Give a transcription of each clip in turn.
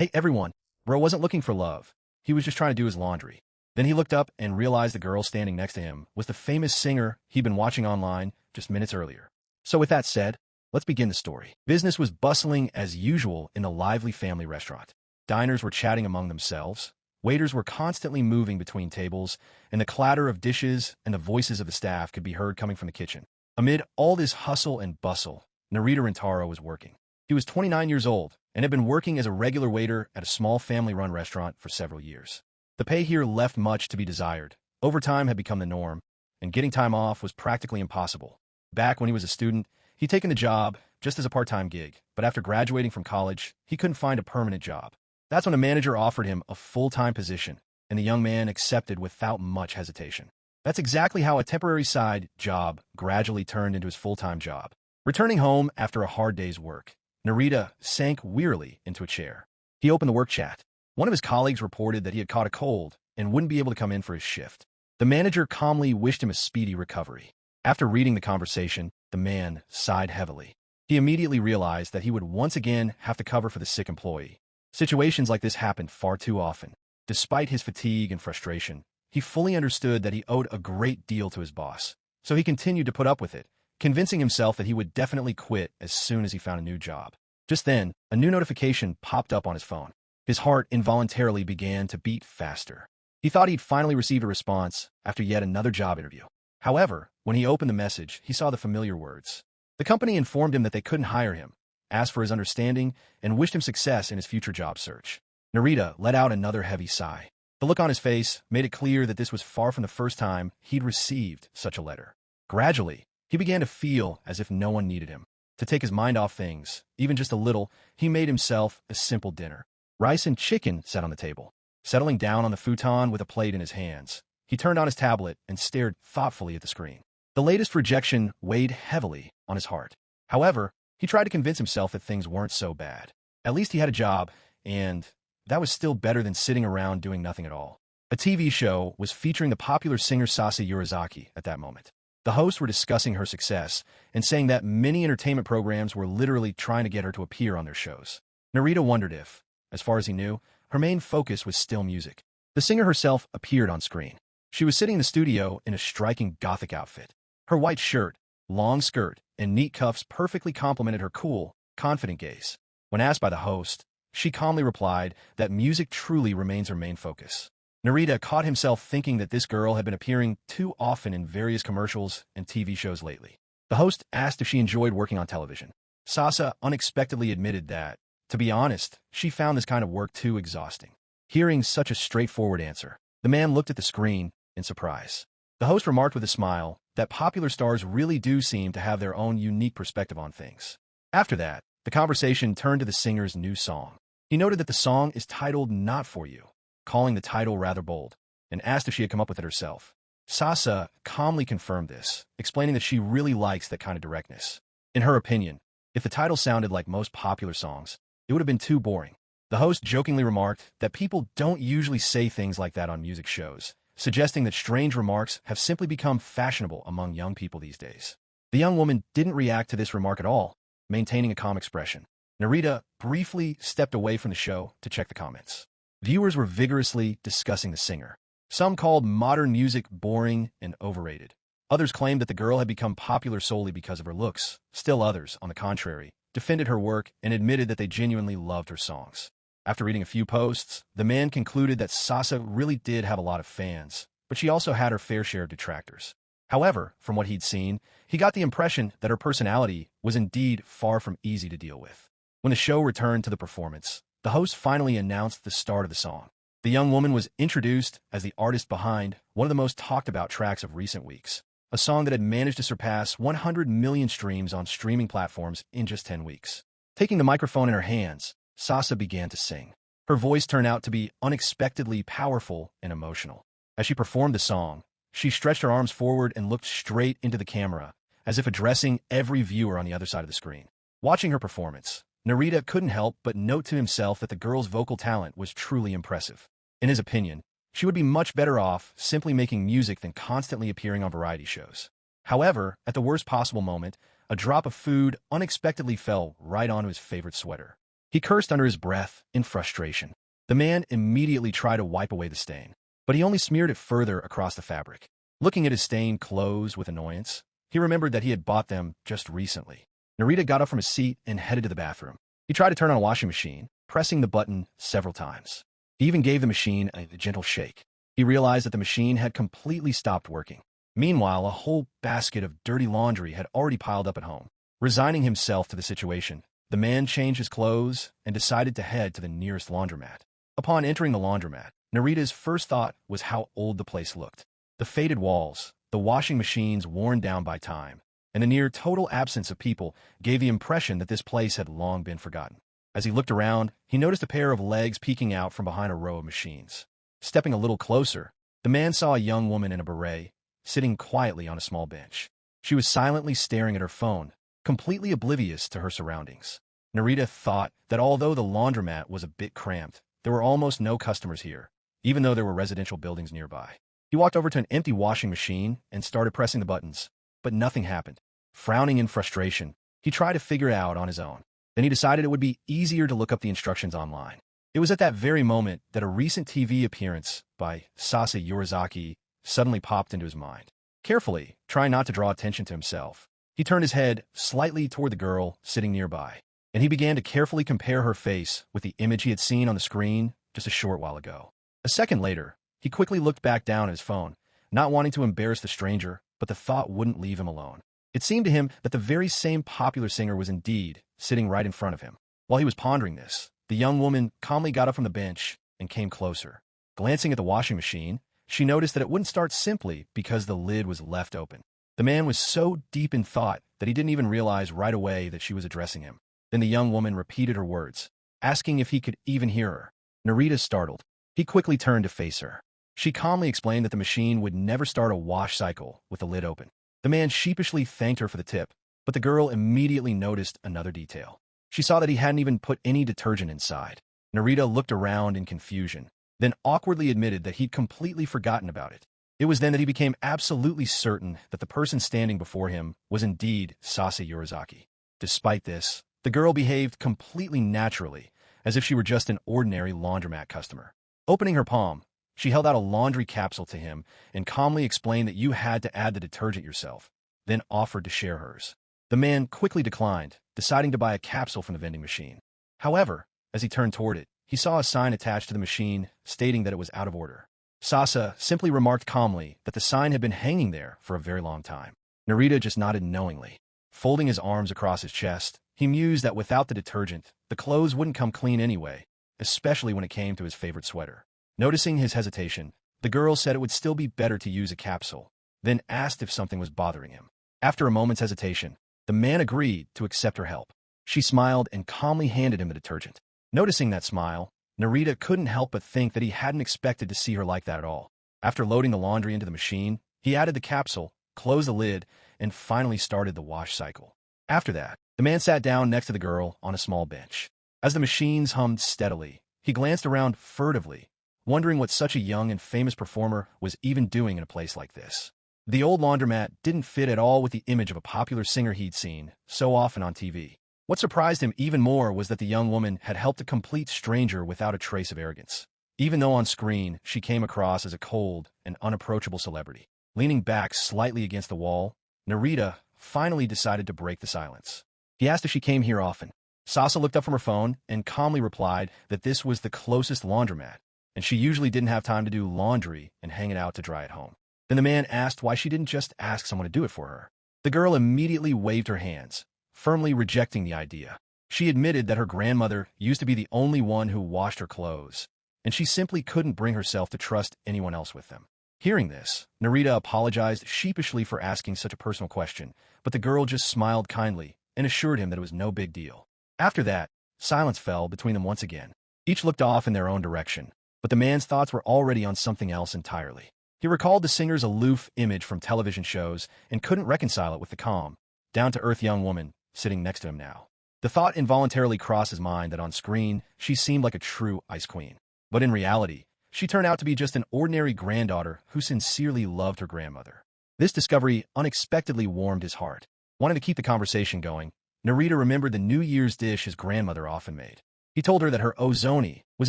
Hey everyone, bro wasn't looking for love. He was just trying to do his laundry. Then he looked up and realized the girl standing next to him was the famous singer he'd been watching online just minutes earlier. So with that said, let's begin the story. Business was bustling as usual in the lively family restaurant. Diners were chatting among themselves. Waiters were constantly moving between tables, and the clatter of dishes and the voices of the staff could be heard coming from the kitchen. Amid all this hustle and bustle, Narita Rintaro was working. He was 29 years old and had been working as a regular waiter at a small family-run restaurant for several years. The pay here left much to be desired. Overtime had become the norm, and getting time off was practically impossible. Back when he was a student, he'd taken the job just as a part-time gig, but after graduating from college, he couldn't find a permanent job. That's when a manager offered him a full-time position, and the young man accepted without much hesitation. That's exactly how a temporary side job gradually turned into his full-time job. Returning home after a hard day's work, Narita sank wearily into a chair. He opened the work chat. One of his colleagues reported that he had caught a cold and wouldn't be able to come in for his shift. The manager calmly wished him a speedy recovery. After reading the conversation, the man sighed heavily. He immediately realized that he would once again have to cover for the sick employee. Situations like this happened far too often. Despite his fatigue and frustration, he fully understood that he owed a great deal to his boss. So he continued to put up with it, convincing himself that he would definitely quit as soon as he found a new job. Just then, a new notification popped up on his phone. His heart involuntarily began to beat faster. He thought he'd finally received a response after yet another job interview. However, when he opened the message, he saw the familiar words. The company informed him that they couldn't hire him, asked for his understanding, and wished him success in his future job search. Narita let out another heavy sigh. The look on his face made it clear that this was far from the first time he'd received such a letter. Gradually, he began to feel as if no one needed him. To take his mind off things, even just a little, he made himself a simple dinner. Rice and chicken sat on the table. Settling down on the futon with a plate in his hands, he turned on his tablet and stared thoughtfully at the screen. The latest rejection weighed heavily on his heart. However, he tried to convince himself that things weren't so bad. At least he had a job, and that was still better than sitting around doing nothing at all. A TV show was featuring the popular singer Sasa Yurizaki at that moment. The hosts were discussing her success and saying that many entertainment programs were literally trying to get her to appear on their shows. Narita wondered if, as far as he knew, her main focus was still music. The singer herself appeared on screen. She was sitting in the studio in a striking gothic outfit. Her white shirt, long skirt, and neat cuffs perfectly complemented her cool, confident gaze. When asked by the host, she calmly replied that music truly remains her main focus. Narita caught himself thinking that this girl had been appearing too often in various commercials and TV shows lately. The host asked if she enjoyed working on television. Sasa unexpectedly admitted that, to be honest, she found this kind of work too exhausting. Hearing such a straightforward answer, the man looked at the screen in surprise. The host remarked with a smile that popular stars really do seem to have their own unique perspective on things. After that, the conversation turned to the singer's new song. He noted that the song is titled Not For You, calling the title rather bold, and asked if she had come up with it herself. Sasa calmly confirmed this, explaining that she really likes that kind of directness. In her opinion, if the title sounded like most popular songs, it would have been too boring. The host jokingly remarked that people don't usually say things like that on music shows, suggesting that strange remarks have simply become fashionable among young people these days. The young woman didn't react to this remark at all, maintaining a calm expression. Narita briefly stepped away from the show to check the comments. Viewers were vigorously discussing the singer. Some called modern music boring and overrated. Others claimed that the girl had become popular solely because of her looks. Still others, on the contrary, defended her work and admitted that they genuinely loved her songs. After reading a few posts, the man concluded that Sasa really did have a lot of fans, but she also had her fair share of detractors. However, from what he'd seen, he got the impression that her personality was indeed far from easy to deal with. When the show returned to the performance, the host finally announced the start of the song. The young woman was introduced as the artist behind one of the most talked about tracks of recent weeks, a song that had managed to surpass 100 million streams on streaming platforms in just 10 weeks. Taking the microphone in her hands, Sasa began to sing. Her voice turned out to be unexpectedly powerful and emotional. As she performed the song, she stretched her arms forward and looked straight into the camera, as if addressing every viewer on the other side of the screen. Watching her performance, Narita couldn't help but note to himself that the girl's vocal talent was truly impressive. In his opinion, she would be much better off simply making music than constantly appearing on variety shows. However, at the worst possible moment, a drop of food unexpectedly fell right onto his favorite sweater. He cursed under his breath in frustration. The man immediately tried to wipe away the stain, but he only smeared it further across the fabric. Looking at his stained clothes with annoyance, he remembered that he had bought them just recently. Narita got up from his seat and headed to the bathroom. He tried to turn on a washing machine, pressing the button several times. He even gave the machine a gentle shake. He realized that the machine had completely stopped working. Meanwhile, a whole basket of dirty laundry had already piled up at home. Resigning himself to the situation, the man changed his clothes and decided to head to the nearest laundromat. Upon entering the laundromat, Narita's first thought was how old the place looked. The faded walls, the washing machines worn down by time, and the near-total absence of people gave the impression that this place had long been forgotten. As he looked around, he noticed a pair of legs peeking out from behind a row of machines. Stepping a little closer, the man saw a young woman in a beret, sitting quietly on a small bench. She was silently staring at her phone, completely oblivious to her surroundings. Narita thought that although the laundromat was a bit cramped, there were almost no customers here, even though there were residential buildings nearby. He walked over to an empty washing machine and started pressing the buttons, but nothing happened. Frowning in frustration, he tried to figure it out on his own. Then he decided it would be easier to look up the instructions online. It was at that very moment that a recent TV appearance by Sasa Yorizaki suddenly popped into his mind. Carefully, trying not to draw attention to himself, he turned his head slightly toward the girl sitting nearby, and he began to carefully compare her face with the image he had seen on the screen just a short while ago. A second later, he quickly looked back down at his phone, not wanting to embarrass the stranger, but the thought wouldn't leave him alone. It seemed to him that the very same popular singer was indeed sitting right in front of him. While he was pondering this, the young woman calmly got up from the bench and came closer. Glancing at the washing machine, she noticed that it wouldn't start simply because the lid was left open. The man was so deep in thought that he didn't even realize right away that she was addressing him. Then the young woman repeated her words, asking if he could even hear her. Narita startled. He quickly turned to face her. She calmly explained that the machine would never start a wash cycle with the lid open. The man sheepishly thanked her for the tip, but the girl immediately noticed another detail. She saw that he hadn't even put any detergent inside. Narita looked around in confusion, then awkwardly admitted that he'd completely forgotten about it. It was then that he became absolutely certain that the person standing before him was indeed Sasa Yorizaki. Despite this, the girl behaved completely naturally, as if she were just an ordinary laundromat customer. Opening her palm, she held out a laundry capsule to him and calmly explained that you had to add the detergent yourself, then offered to share hers. The man quickly declined, deciding to buy a capsule from the vending machine. However, as he turned toward it, he saw a sign attached to the machine stating that it was out of order. Sasa simply remarked calmly that the sign had been hanging there for a very long time. Narita just nodded knowingly. Folding his arms across his chest, he mused that without the detergent, the clothes wouldn't come clean anyway, especially when it came to his favorite sweater. Noticing his hesitation, the girl said it would still be better to use a capsule, then asked if something was bothering him. After a moment's hesitation, the man agreed to accept her help. She smiled and calmly handed him the detergent. Noticing that smile, Narita couldn't help but think that he hadn't expected to see her like that at all. After loading the laundry into the machine, he added the capsule, closed the lid, and finally started the wash cycle. After that, the man sat down next to the girl on a small bench. As the machines hummed steadily, he glanced around furtively, wondering what such a young and famous performer was even doing in a place like this. The old laundromat didn't fit at all with the image of a popular singer he'd seen so often on TV. What surprised him even more was that the young woman had helped a complete stranger without a trace of arrogance. Even though on screen she came across as a cold and unapproachable celebrity. Leaning back slightly against the wall, Narita finally decided to break the silence. He asked if she came here often. Sasa looked up from her phone and calmly replied that this was the closest laundromat, and she usually didn't have time to do laundry and hang it out to dry at home. Then the man asked why she didn't just ask someone to do it for her. The girl immediately waved her hands, firmly rejecting the idea. She admitted that her grandmother used to be the only one who washed her clothes, and she simply couldn't bring herself to trust anyone else with them. Hearing this, Narita apologized sheepishly for asking such a personal question, but the girl just smiled kindly and assured him that it was no big deal. After that, silence fell between them once again. Each looked off in their own direction, but the man's thoughts were already on something else entirely. He recalled the singer's aloof image from television shows and couldn't reconcile it with the calm, down-to-earth young woman sitting next to him now. The thought involuntarily crossed his mind that on screen, she seemed like a true ice queen. But in reality, she turned out to be just an ordinary granddaughter who sincerely loved her grandmother. This discovery unexpectedly warmed his heart. Wanting to keep the conversation going, Narita remembered the New Year's dish his grandmother often made. He told her that her ozoni was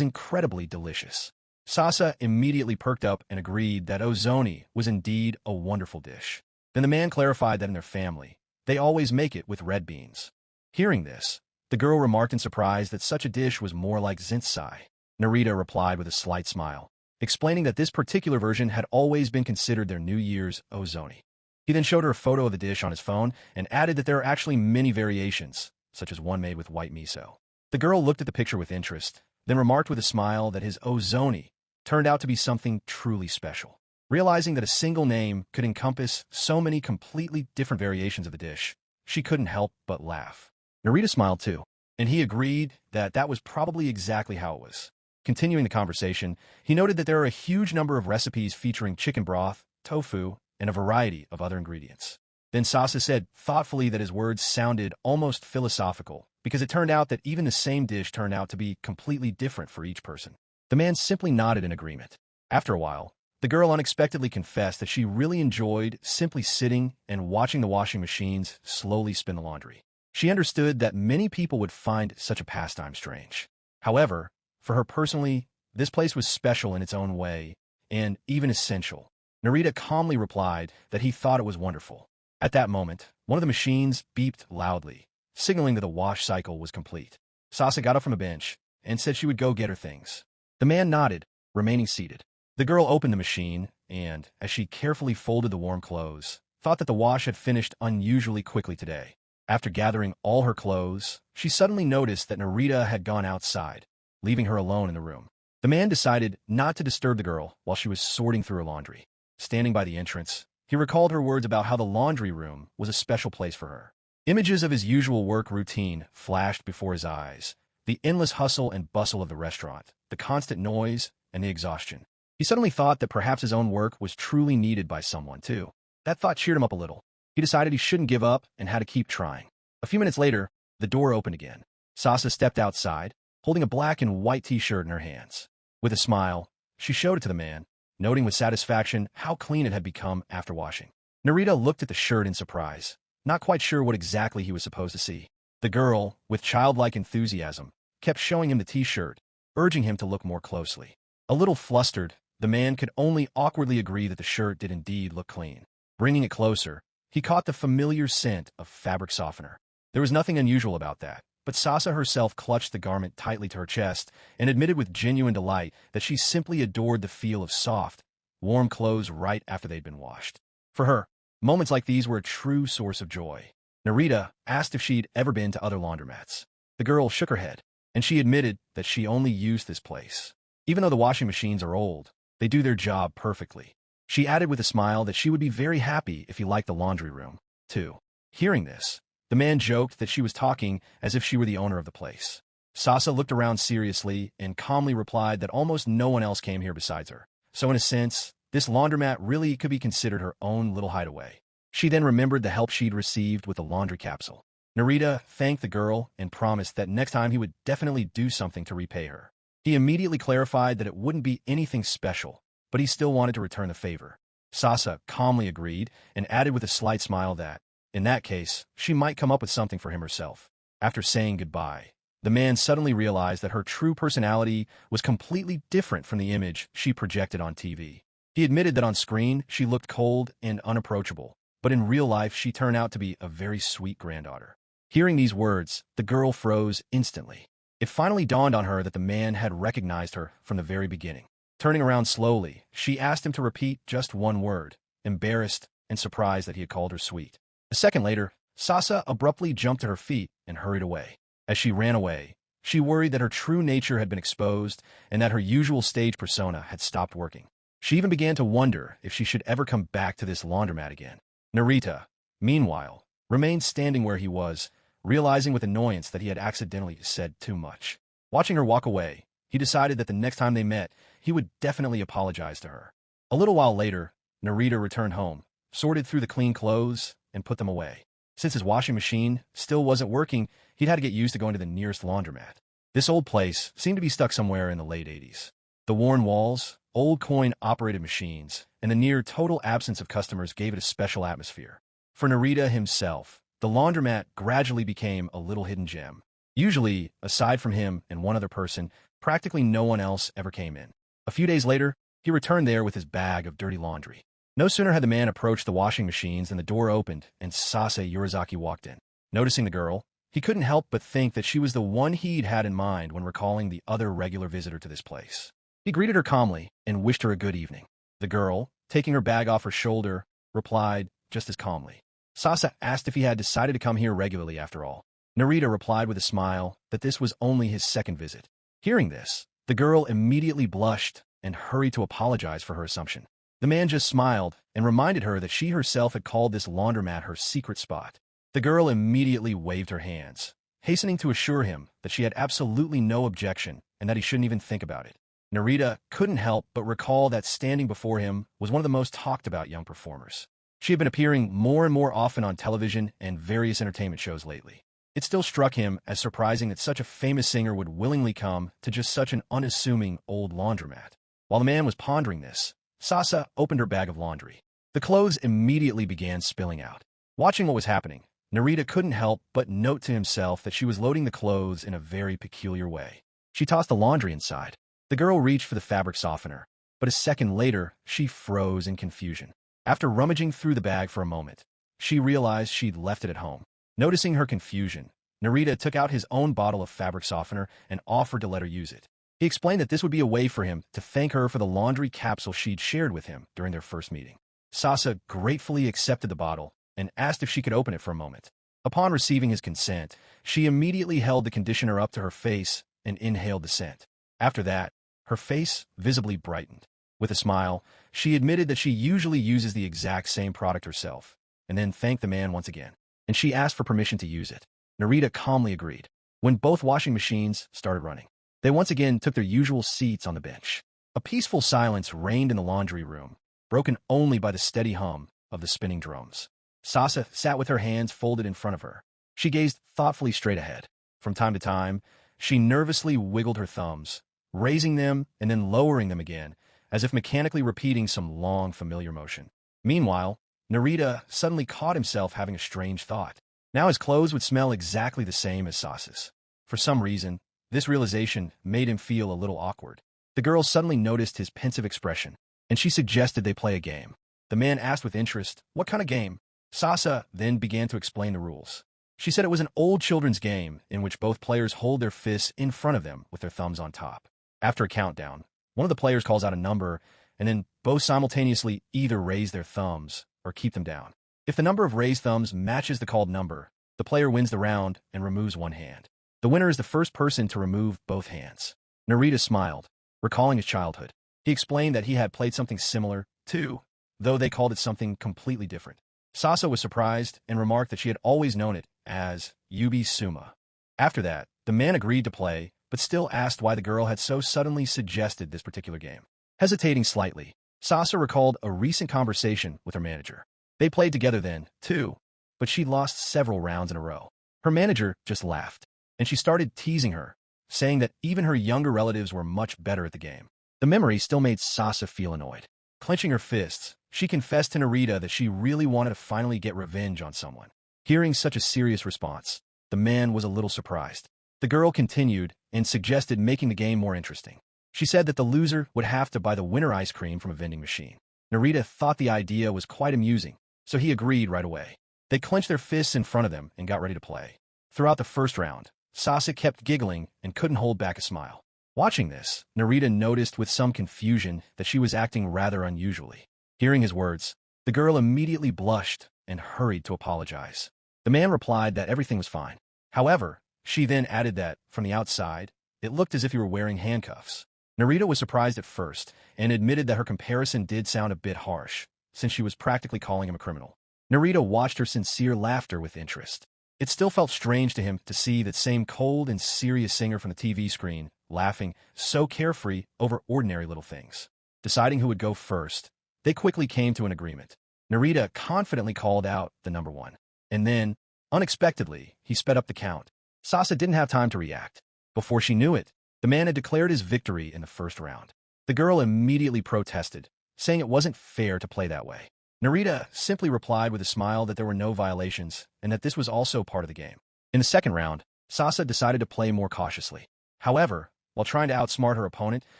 incredibly delicious. Sasa immediately perked up and agreed that ozoni was indeed a wonderful dish. Then the man clarified that in their family, they always make it with red beans. Hearing this, the girl remarked in surprise that such a dish was more like zintsai. Narita replied with a slight smile, explaining that this particular version had always been considered their New Year's ozoni. He then showed her a photo of the dish on his phone and added that there are actually many variations, such as one made with white miso. The girl looked at the picture with interest, then remarked with a smile that his ozoni turned out to be something truly special. Realizing that a single name could encompass so many completely different variations of the dish, she couldn't help but laugh. Narita smiled too, and he agreed that that was probably exactly how it was. Continuing the conversation, he noted that there are a huge number of recipes featuring chicken broth, tofu, and a variety of other ingredients. Then Sasa said thoughtfully that his words sounded almost philosophical, because it turned out that even the same dish turned out to be completely different for each person. The man simply nodded in agreement. After a while, the girl unexpectedly confessed that she really enjoyed simply sitting and watching the washing machines slowly spin the laundry. She understood that many people would find such a pastime strange. However, for her personally, this place was special in its own way, and even essential. Narita calmly replied that he thought it was wonderful. At that moment, one of the machines beeped loudly, signaling that the wash cycle was complete. Sasa got up from a bench and said she would go get her things. The man nodded, remaining seated. The girl opened the machine and, as she carefully folded the warm clothes, thought that the wash had finished unusually quickly today. After gathering all her clothes, she suddenly noticed that Narita had gone outside, leaving her alone in the room. The man decided not to disturb the girl while she was sorting through her laundry. Standing by the entrance, he recalled her words about how the laundry room was a special place for her. Images of his usual work routine flashed before his eyes, the endless hustle and bustle of the restaurant, the constant noise, and the exhaustion. He suddenly thought that perhaps his own work was truly needed by someone, too. That thought cheered him up a little. He decided he shouldn't give up and had to keep trying. A few minutes later, the door opened again. Sasa stepped outside, holding a black and white t-shirt in her hands. With a smile, she showed it to the man, noting with satisfaction how clean it had become after washing. Narita looked at the shirt in surprise, not quite sure what exactly he was supposed to see. The girl, with childlike enthusiasm, kept showing him the t-shirt, urging him to look more closely. A little flustered, the man could only awkwardly agree that the shirt did indeed look clean. Bringing it closer, he caught the familiar scent of fabric softener. There was nothing unusual about that, but Sasa herself clutched the garment tightly to her chest and admitted with genuine delight that she simply adored the feel of soft, warm clothes right after they'd been washed. For her, moments like these were a true source of joy. Narita asked if she'd ever been to other laundromats. The girl shook her head, and she admitted that she only used this place. Even though the washing machines are old, they do their job perfectly. She added with a smile that she would be very happy if he liked the laundry room, too. Hearing this, the man joked that she was talking as if she were the owner of the place. Sasa looked around seriously and calmly replied that almost no one else came here besides her. So in a sense, this laundromat really could be considered her own little hideaway. She then remembered the help she'd received with the laundry capsule. Narita thanked the girl and promised that next time he would definitely do something to repay her. He immediately clarified that it wouldn't be anything special, but he still wanted to return the favor. Sasa calmly agreed and added with a slight smile that, in that case, she might come up with something for him herself. After saying goodbye, the man suddenly realized that her true personality was completely different from the image she projected on TV. He admitted that on screen she looked cold and unapproachable, but in real life she turned out to be a very sweet granddaughter. Hearing these words, the girl froze instantly. It finally dawned on her that the man had recognized her from the very beginning. Turning around slowly, she asked him to repeat just one word, embarrassed and surprised that he had called her sweet. A second later, Sasa abruptly jumped to her feet and hurried away. As she ran away, she worried that her true nature had been exposed and that her usual stage persona had stopped working. She even began to wonder if she should ever come back to this laundromat again. Narita, meanwhile, remained standing where he was, realizing with annoyance that he had accidentally said too much. Watching her walk away, he decided that the next time they met, he would definitely apologize to her. A little while later, Narita returned home, sorted through the clean clothes, and put them away. Since his washing machine still wasn't working, he'd had to get used to going to the nearest laundromat. This old place seemed to be stuck somewhere in the late 80s. The worn walls, old coin-operated machines, and the near-total absence of customers gave it a special atmosphere. For Narita himself, the laundromat gradually became a little hidden gem. Usually, aside from him and one other person, practically no one else ever came in. A few days later, he returned there with his bag of dirty laundry. No sooner had the man approached the washing machines than the door opened and Sase Yurizaki walked in. Noticing the girl, he couldn't help but think that she was the one he'd had in mind when recalling the other regular visitor to this place. He greeted her calmly and wished her a good evening. The girl, taking her bag off her shoulder, replied just as calmly. Sasa asked if he had decided to come here regularly after all. Narita replied with a smile that this was only his second visit. Hearing this, the girl immediately blushed and hurried to apologize for her assumption. The man just smiled and reminded her that she herself had called this laundromat her secret spot. The girl immediately waved her hands, hastening to assure him that she had absolutely no objection and that he shouldn't even think about it. Narita couldn't help but recall that standing before him was one of the most talked about young performers. She had been appearing more and more often on television and various entertainment shows lately. It still struck him as surprising that such a famous singer would willingly come to just such an unassuming old laundromat. While the man was pondering this, Sasa opened her bag of laundry. The clothes immediately began spilling out. Watching what was happening, Narita couldn't help but note to himself that she was loading the clothes in a very peculiar way. She tossed the laundry inside. The girl reached for the fabric softener, but a second later, she froze in confusion. After rummaging through the bag for a moment, she realized she'd left it at home. Noticing her confusion, Narita took out his own bottle of fabric softener and offered to let her use it. He explained that this would be a way for him to thank her for the laundry capsule she'd shared with him during their first meeting. Sasa gratefully accepted the bottle and asked if she could open it for a moment. Upon receiving his consent, she immediately held the conditioner up to her face and inhaled the scent. After that, her face visibly brightened. With a smile, she admitted that she usually uses the exact same product herself, and then thanked the man once again. And she asked for permission to use it. Narita calmly agreed. When both washing machines started running, they once again took their usual seats on the bench. A peaceful silence reigned in the laundry room, broken only by the steady hum of the spinning drums. Sasa sat with her hands folded in front of her. She gazed thoughtfully straight ahead. From time to time, she nervously wiggled her thumbs, raising them and then lowering them again, as if mechanically repeating some long, familiar motion. Meanwhile, Narita suddenly caught himself having a strange thought. Now his clothes would smell exactly the same as Sasa's. For some reason, this realization made him feel a little awkward. The girl suddenly noticed his pensive expression, and she suggested they play a game. The man asked with interest, "What kind of game?" Sasa then began to explain the rules. She said it was an old children's game in which both players hold their fists in front of them with their thumbs on top. After a countdown, one of the players calls out a number, and then both simultaneously either raise their thumbs or keep them down. If the number of raised thumbs matches the called number, the player wins the round and removes one hand. The winner is the first person to remove both hands. Narita smiled, recalling his childhood. He explained that he had played something similar, too, though they called it something completely different. Sasa was surprised and remarked that she had always known it as Yubi Suma. After that, the man agreed to play, but still asked why the girl had so suddenly suggested this particular game. Hesitating slightly, Sasa recalled a recent conversation with her manager. They played together then, too, but she'd lost several rounds in a row. Her manager just laughed, and she started teasing her, saying that even her younger relatives were much better at the game. The memory still made Sasa feel annoyed. Clenching her fists, she confessed to Narita that she really wanted to finally get revenge on someone. Hearing such a serious response, the man was a little surprised. The girl continued and suggested making the game more interesting. She said that the loser would have to buy the winner ice cream from a vending machine. Narita thought the idea was quite amusing, so he agreed right away. They clenched their fists in front of them and got ready to play. Throughout the first round, Sasa kept giggling and couldn't hold back a smile. Watching this, Narita noticed with some confusion that she was acting rather unusually. Hearing his words, the girl immediately blushed and hurried to apologize. The man replied that everything was fine. However, she then added that, from the outside, it looked as if he were wearing handcuffs. Narita was surprised at first and admitted that her comparison did sound a bit harsh, since she was practically calling him a criminal. Narita watched her sincere laughter with interest. It still felt strange to him to see that same cold and serious singer from the TV screen, laughing so carefree over ordinary little things. Deciding who would go first, they quickly came to an agreement. Narita confidently called out the number 1. And then, unexpectedly, he sped up the count. Sasa didn't have time to react. Before she knew it, the man had declared his victory in the first round. The girl immediately protested, saying it wasn't fair to play that way. Narita simply replied with a smile that there were no violations and that this was also part of the game. In the second round, Sasa decided to play more cautiously. However, while trying to outsmart her opponent,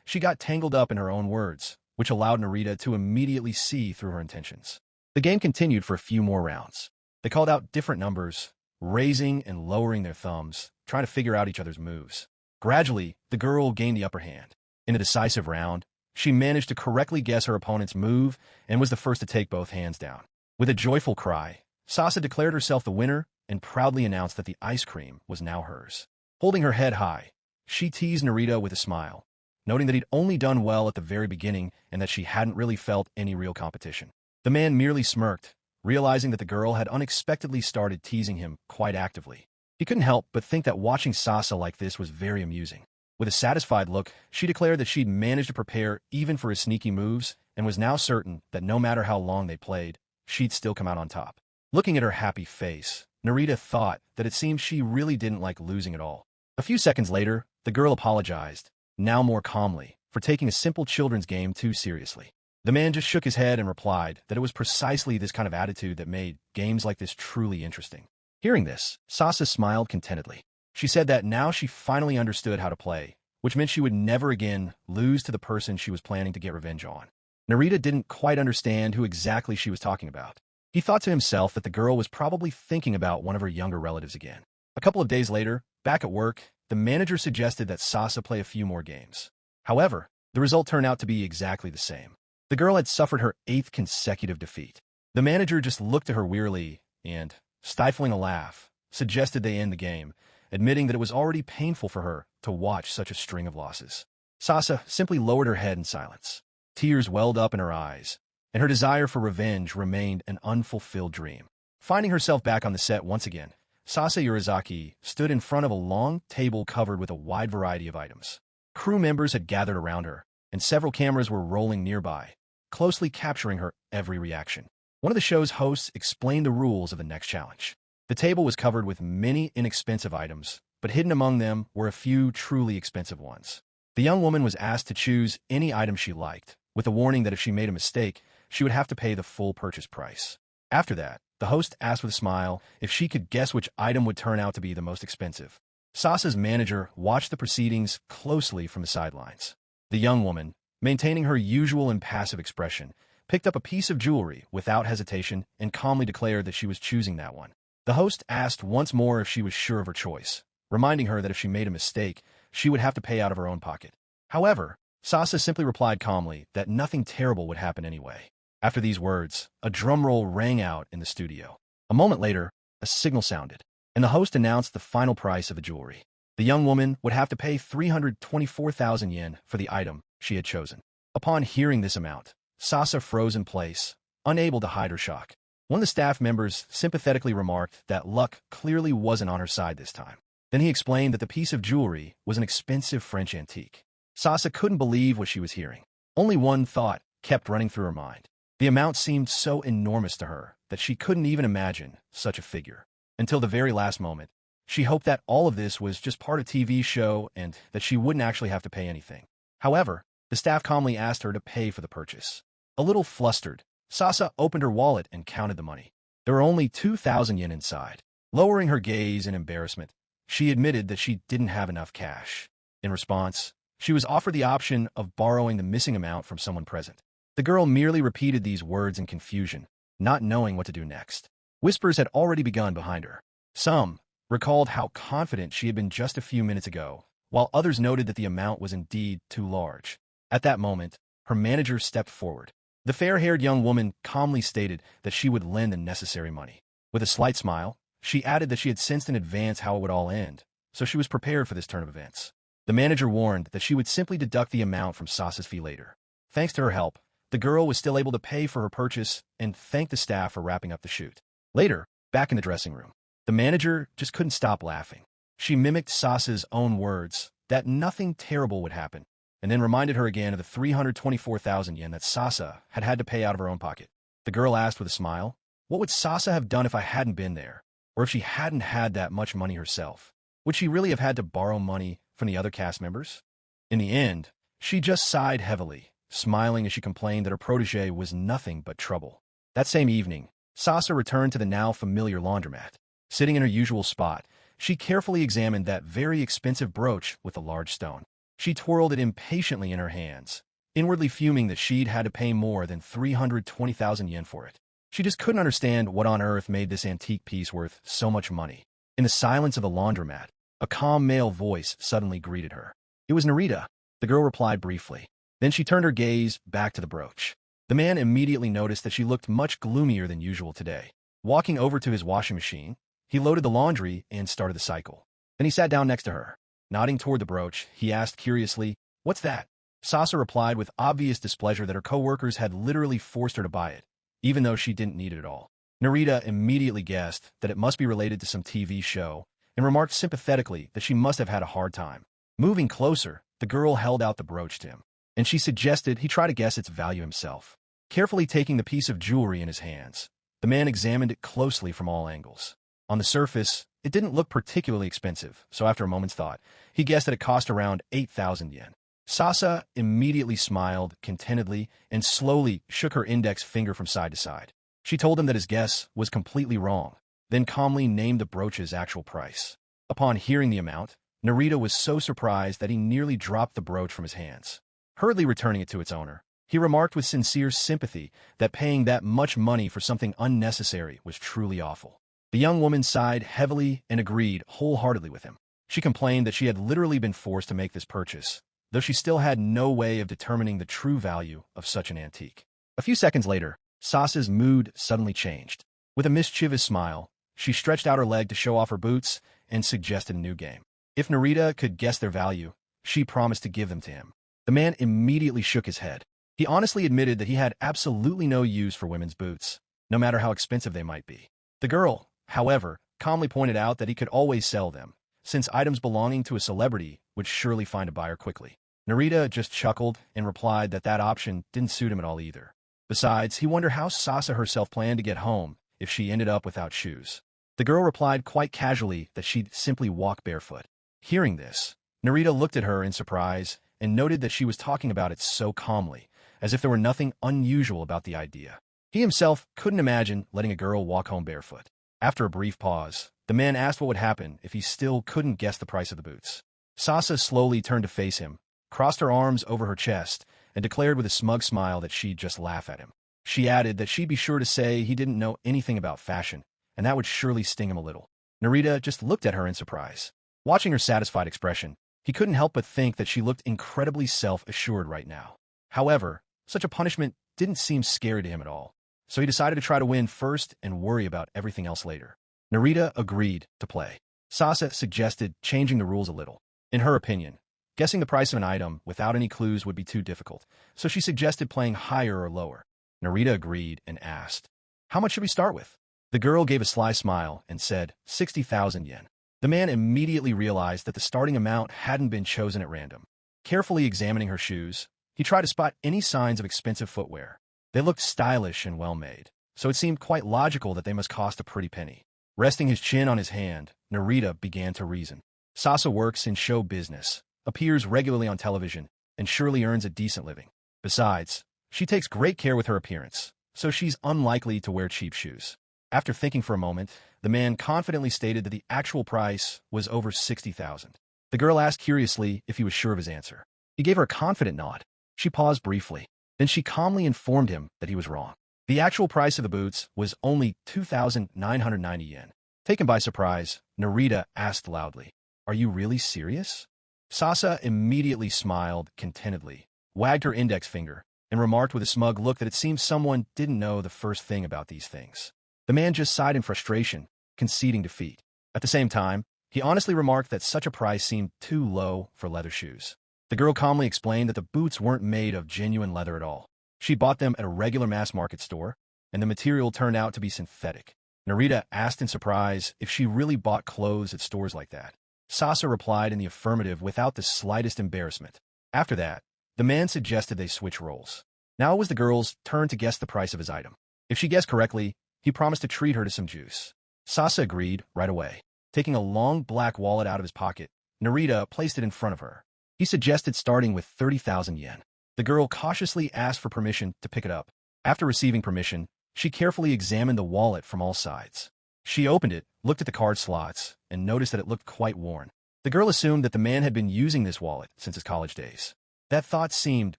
she got tangled up in her own words, which allowed Narita to immediately see through her intentions. The game continued for a few more rounds. They called out different numbers, raising and lowering their thumbs, trying to figure out each other's moves. Gradually, the girl gained the upper hand. In a decisive round, she managed to correctly guess her opponent's move and was the first to take both hands down. With a joyful cry, Sasa declared herself the winner and proudly announced that the ice cream was now hers. Holding her head high, she teased Narita with a smile, noting that he'd only done well at the very beginning and that she hadn't really felt any real competition. The man merely smirked, realizing that the girl had unexpectedly started teasing him quite actively. He couldn't help but think that watching Sasa like this was very amusing. With a satisfied look, she declared that she'd managed to prepare even for his sneaky moves and was now certain that no matter how long they played, she'd still come out on top. Looking at her happy face, Narita thought that it seemed she really didn't like losing at all. A few seconds later, the girl apologized, now more calmly, for taking a simple children's game too seriously. The man just shook his head and replied that it was precisely this kind of attitude that made games like this truly interesting. Hearing this, Sasa smiled contentedly. She said that now she finally understood how to play, which meant she would never again lose to the person she was planning to get revenge on. Narita didn't quite understand who exactly she was talking about. He thought to himself that the girl was probably thinking about one of her younger relatives again. A couple of days later, back at work, the manager suggested that Sasa play a few more games. However, the result turned out to be exactly the same. The girl had suffered her 8th consecutive defeat. The manager just looked at her wearily and, stifling a laugh, suggested they end the game, admitting that it was already painful for her to watch such a string of losses. Sasa simply lowered her head in silence. Tears welled up in her eyes, and her desire for revenge remained an unfulfilled dream. Finding herself back on the set once again, Sasa Yurizaki stood in front of a long table covered with a wide variety of items. Crew members had gathered around her, and several cameras were rolling nearby, closely capturing her every reaction. One of the show's hosts explained the rules of the next challenge. The table was covered with many inexpensive items, but hidden among them were a few truly expensive ones. The young woman was asked to choose any item she liked, with the warning that if she made a mistake, she would have to pay the full purchase price. After that, the host asked with a smile if she could guess which item would turn out to be the most expensive. Sasa's manager watched the proceedings closely from the sidelines. The young woman, maintaining her usual impassive expression, picked up a piece of jewelry without hesitation and calmly declared that she was choosing that one. The host asked once more if she was sure of her choice, reminding her that if she made a mistake, she would have to pay out of her own pocket. However, Sasa simply replied calmly that nothing terrible would happen anyway. After these words, a drum roll rang out in the studio. A moment later, a signal sounded, and the host announced the final price of the jewelry. The young woman would have to pay 324,000 yen for the item she had chosen. Upon hearing this amount, Sasa froze in place, unable to hide her shock. One of the staff members sympathetically remarked that luck clearly wasn't on her side this time. Then he explained that the piece of jewelry was an expensive French antique. Sasa couldn't believe what she was hearing. Only one thought kept running through her mind. The amount seemed so enormous to her that she couldn't even imagine such a figure. Until the very last moment, she hoped that all of this was just part of a TV show and that she wouldn't actually have to pay anything. However, the staff calmly asked her to pay for the purchase. A little flustered, Sasa opened her wallet and counted the money. There were only 2,000 yen inside. Lowering her gaze in embarrassment, she admitted that she didn't have enough cash. In response, she was offered the option of borrowing the missing amount from someone present. The girl merely repeated these words in confusion, not knowing what to do next. Whispers had already begun behind her. Some recalled how confident she had been just a few minutes ago, while others noted that the amount was indeed too large. At that moment, her manager stepped forward. The fair-haired young woman calmly stated that she would lend the necessary money. With a slight smile, she added that she had sensed in advance how it would all end, so she was prepared for this turn of events. The manager warned that she would simply deduct the amount from Sasa's fee later. Thanks to her help, the girl was still able to pay for her purchase and thanked the staff for wrapping up the shoot. Later, back in the dressing room, the manager just couldn't stop laughing. She mimicked Sasa's own words that nothing terrible would happen, and then reminded her again of the 324,000 yen that Sasa had had to pay out of her own pocket. The girl asked with a smile, what would Sasa have done if I hadn't been there? Or if she hadn't had that much money herself? Would she really have had to borrow money from the other cast members? In the end, she just sighed heavily, smiling as she complained that her protégé was nothing but trouble. That same evening, Sasa returned to the now familiar laundromat. Sitting in her usual spot, She carefully examined that very expensive brooch with the large stone. She twirled it impatiently in her hands, inwardly fuming that she'd had to pay more than 320,000 yen for it. She just couldn't understand what on earth made this antique piece worth so much money. In the silence of the laundromat, a calm male voice suddenly greeted her. It was Narita. The girl replied briefly. Then she turned her gaze back to the brooch. The man immediately noticed that she looked much gloomier than usual today. Walking over to his washing machine, he loaded the laundry and started the cycle. Then he sat down next to her. Nodding toward the brooch, he asked curiously, "What's that?" Sasa replied with obvious displeasure that her co-workers had literally forced her to buy it, even though she didn't need it at all. Narita immediately guessed that it must be related to some TV show and remarked sympathetically that she must have had a hard time. Moving closer, the girl held out the brooch to him, and she suggested he try to guess its value himself. Carefully taking the piece of jewelry in his hands, the man examined it closely from all angles. On the surface, it didn't look particularly expensive, so after a moment's thought, he guessed that it cost around 8,000 yen. Sasa immediately smiled contentedly and slowly shook her index finger from side to side. She told him that his guess was completely wrong, then calmly named the brooch's actual price. Upon hearing the amount, Narita was so surprised that he nearly dropped the brooch from his hands. Hurriedly returning it to its owner, he remarked with sincere sympathy that paying that much money for something unnecessary was truly awful. The young woman sighed heavily and agreed wholeheartedly with him. She complained that she had literally been forced to make this purchase, though she still had no way of determining the true value of such an antique. A few seconds later, Sasa's mood suddenly changed. With a mischievous smile, she stretched out her leg to show off her boots and suggested a new game. If Narita could guess their value, she promised to give them to him. The man immediately shook his head. He honestly admitted that he had absolutely no use for women's boots, no matter how expensive they might be. The girl, however, calmly pointed out that he could always sell them, since items belonging to a celebrity would surely find a buyer quickly. Narita just chuckled and replied that that option didn't suit him at all either. Besides, he wondered how Sasa herself planned to get home if she ended up without shoes. The girl replied quite casually that she'd simply walk barefoot. Hearing this, Narita looked at her in surprise and noted that she was talking about it so calmly, as if there were nothing unusual about the idea. He himself couldn't imagine letting a girl walk home barefoot. After a brief pause, the man asked what would happen if he still couldn't guess the price of the boots. Sasa slowly turned to face him, crossed her arms over her chest, and declared with a smug smile that she'd just laugh at him. She added that she'd be sure to say he didn't know anything about fashion, and that would surely sting him a little. Narita just looked at her in surprise. Watching her satisfied expression, he couldn't help but think that she looked incredibly self-assured right now. However, such a punishment didn't seem scary to him at all, so he decided to try to win first and worry about everything else later. Narita agreed to play. Sasa suggested changing the rules a little. In her opinion, guessing the price of an item without any clues would be too difficult, so she suggested playing higher or lower. Narita agreed and asked, "How much should we start with?" The girl gave a sly smile and said, 60,000 yen. The man immediately realized that the starting amount hadn't been chosen at random. Carefully examining her shoes, he tried to spot any signs of expensive footwear. They looked stylish and well-made, so it seemed quite logical that they must cost a pretty penny. Resting his chin on his hand, Narita began to reason. Sasa works in show business, appears regularly on television, and surely earns a decent living. Besides, she takes great care with her appearance, so she's unlikely to wear cheap shoes. After thinking for a moment, the man confidently stated that the actual price was over 60,000. The girl asked curiously if he was sure of his answer. He gave her a confident nod. She paused briefly. Then she calmly informed him that he was wrong. The actual price of the boots was only 2,990 yen. Taken by surprise, Narita asked loudly, "Are you really serious?" Sasa immediately smiled contentedly, wagged her index finger, and remarked with a smug look that it seemed someone didn't know the first thing about these things. The man just sighed in frustration, conceding defeat. At the same time, he honestly remarked that such a price seemed too low for leather shoes. The girl calmly explained that the boots weren't made of genuine leather at all. She bought them at a regular mass-market store, and the material turned out to be synthetic. Narita asked in surprise if she really bought clothes at stores like that. Sasa replied in the affirmative without the slightest embarrassment. After that, the man suggested they switch roles. Now it was the girl's turn to guess the price of his item. If she guessed correctly, he promised to treat her to some juice. Sasa agreed right away. Taking a long black wallet out of his pocket, Narita placed it in front of her. He suggested starting with 30,000 yen. The girl cautiously asked for permission to pick it up. After receiving permission, she carefully examined the wallet from all sides. She opened it, looked at the card slots, and noticed that it looked quite worn. The girl assumed that the man had been using this wallet since his college days. That thought seemed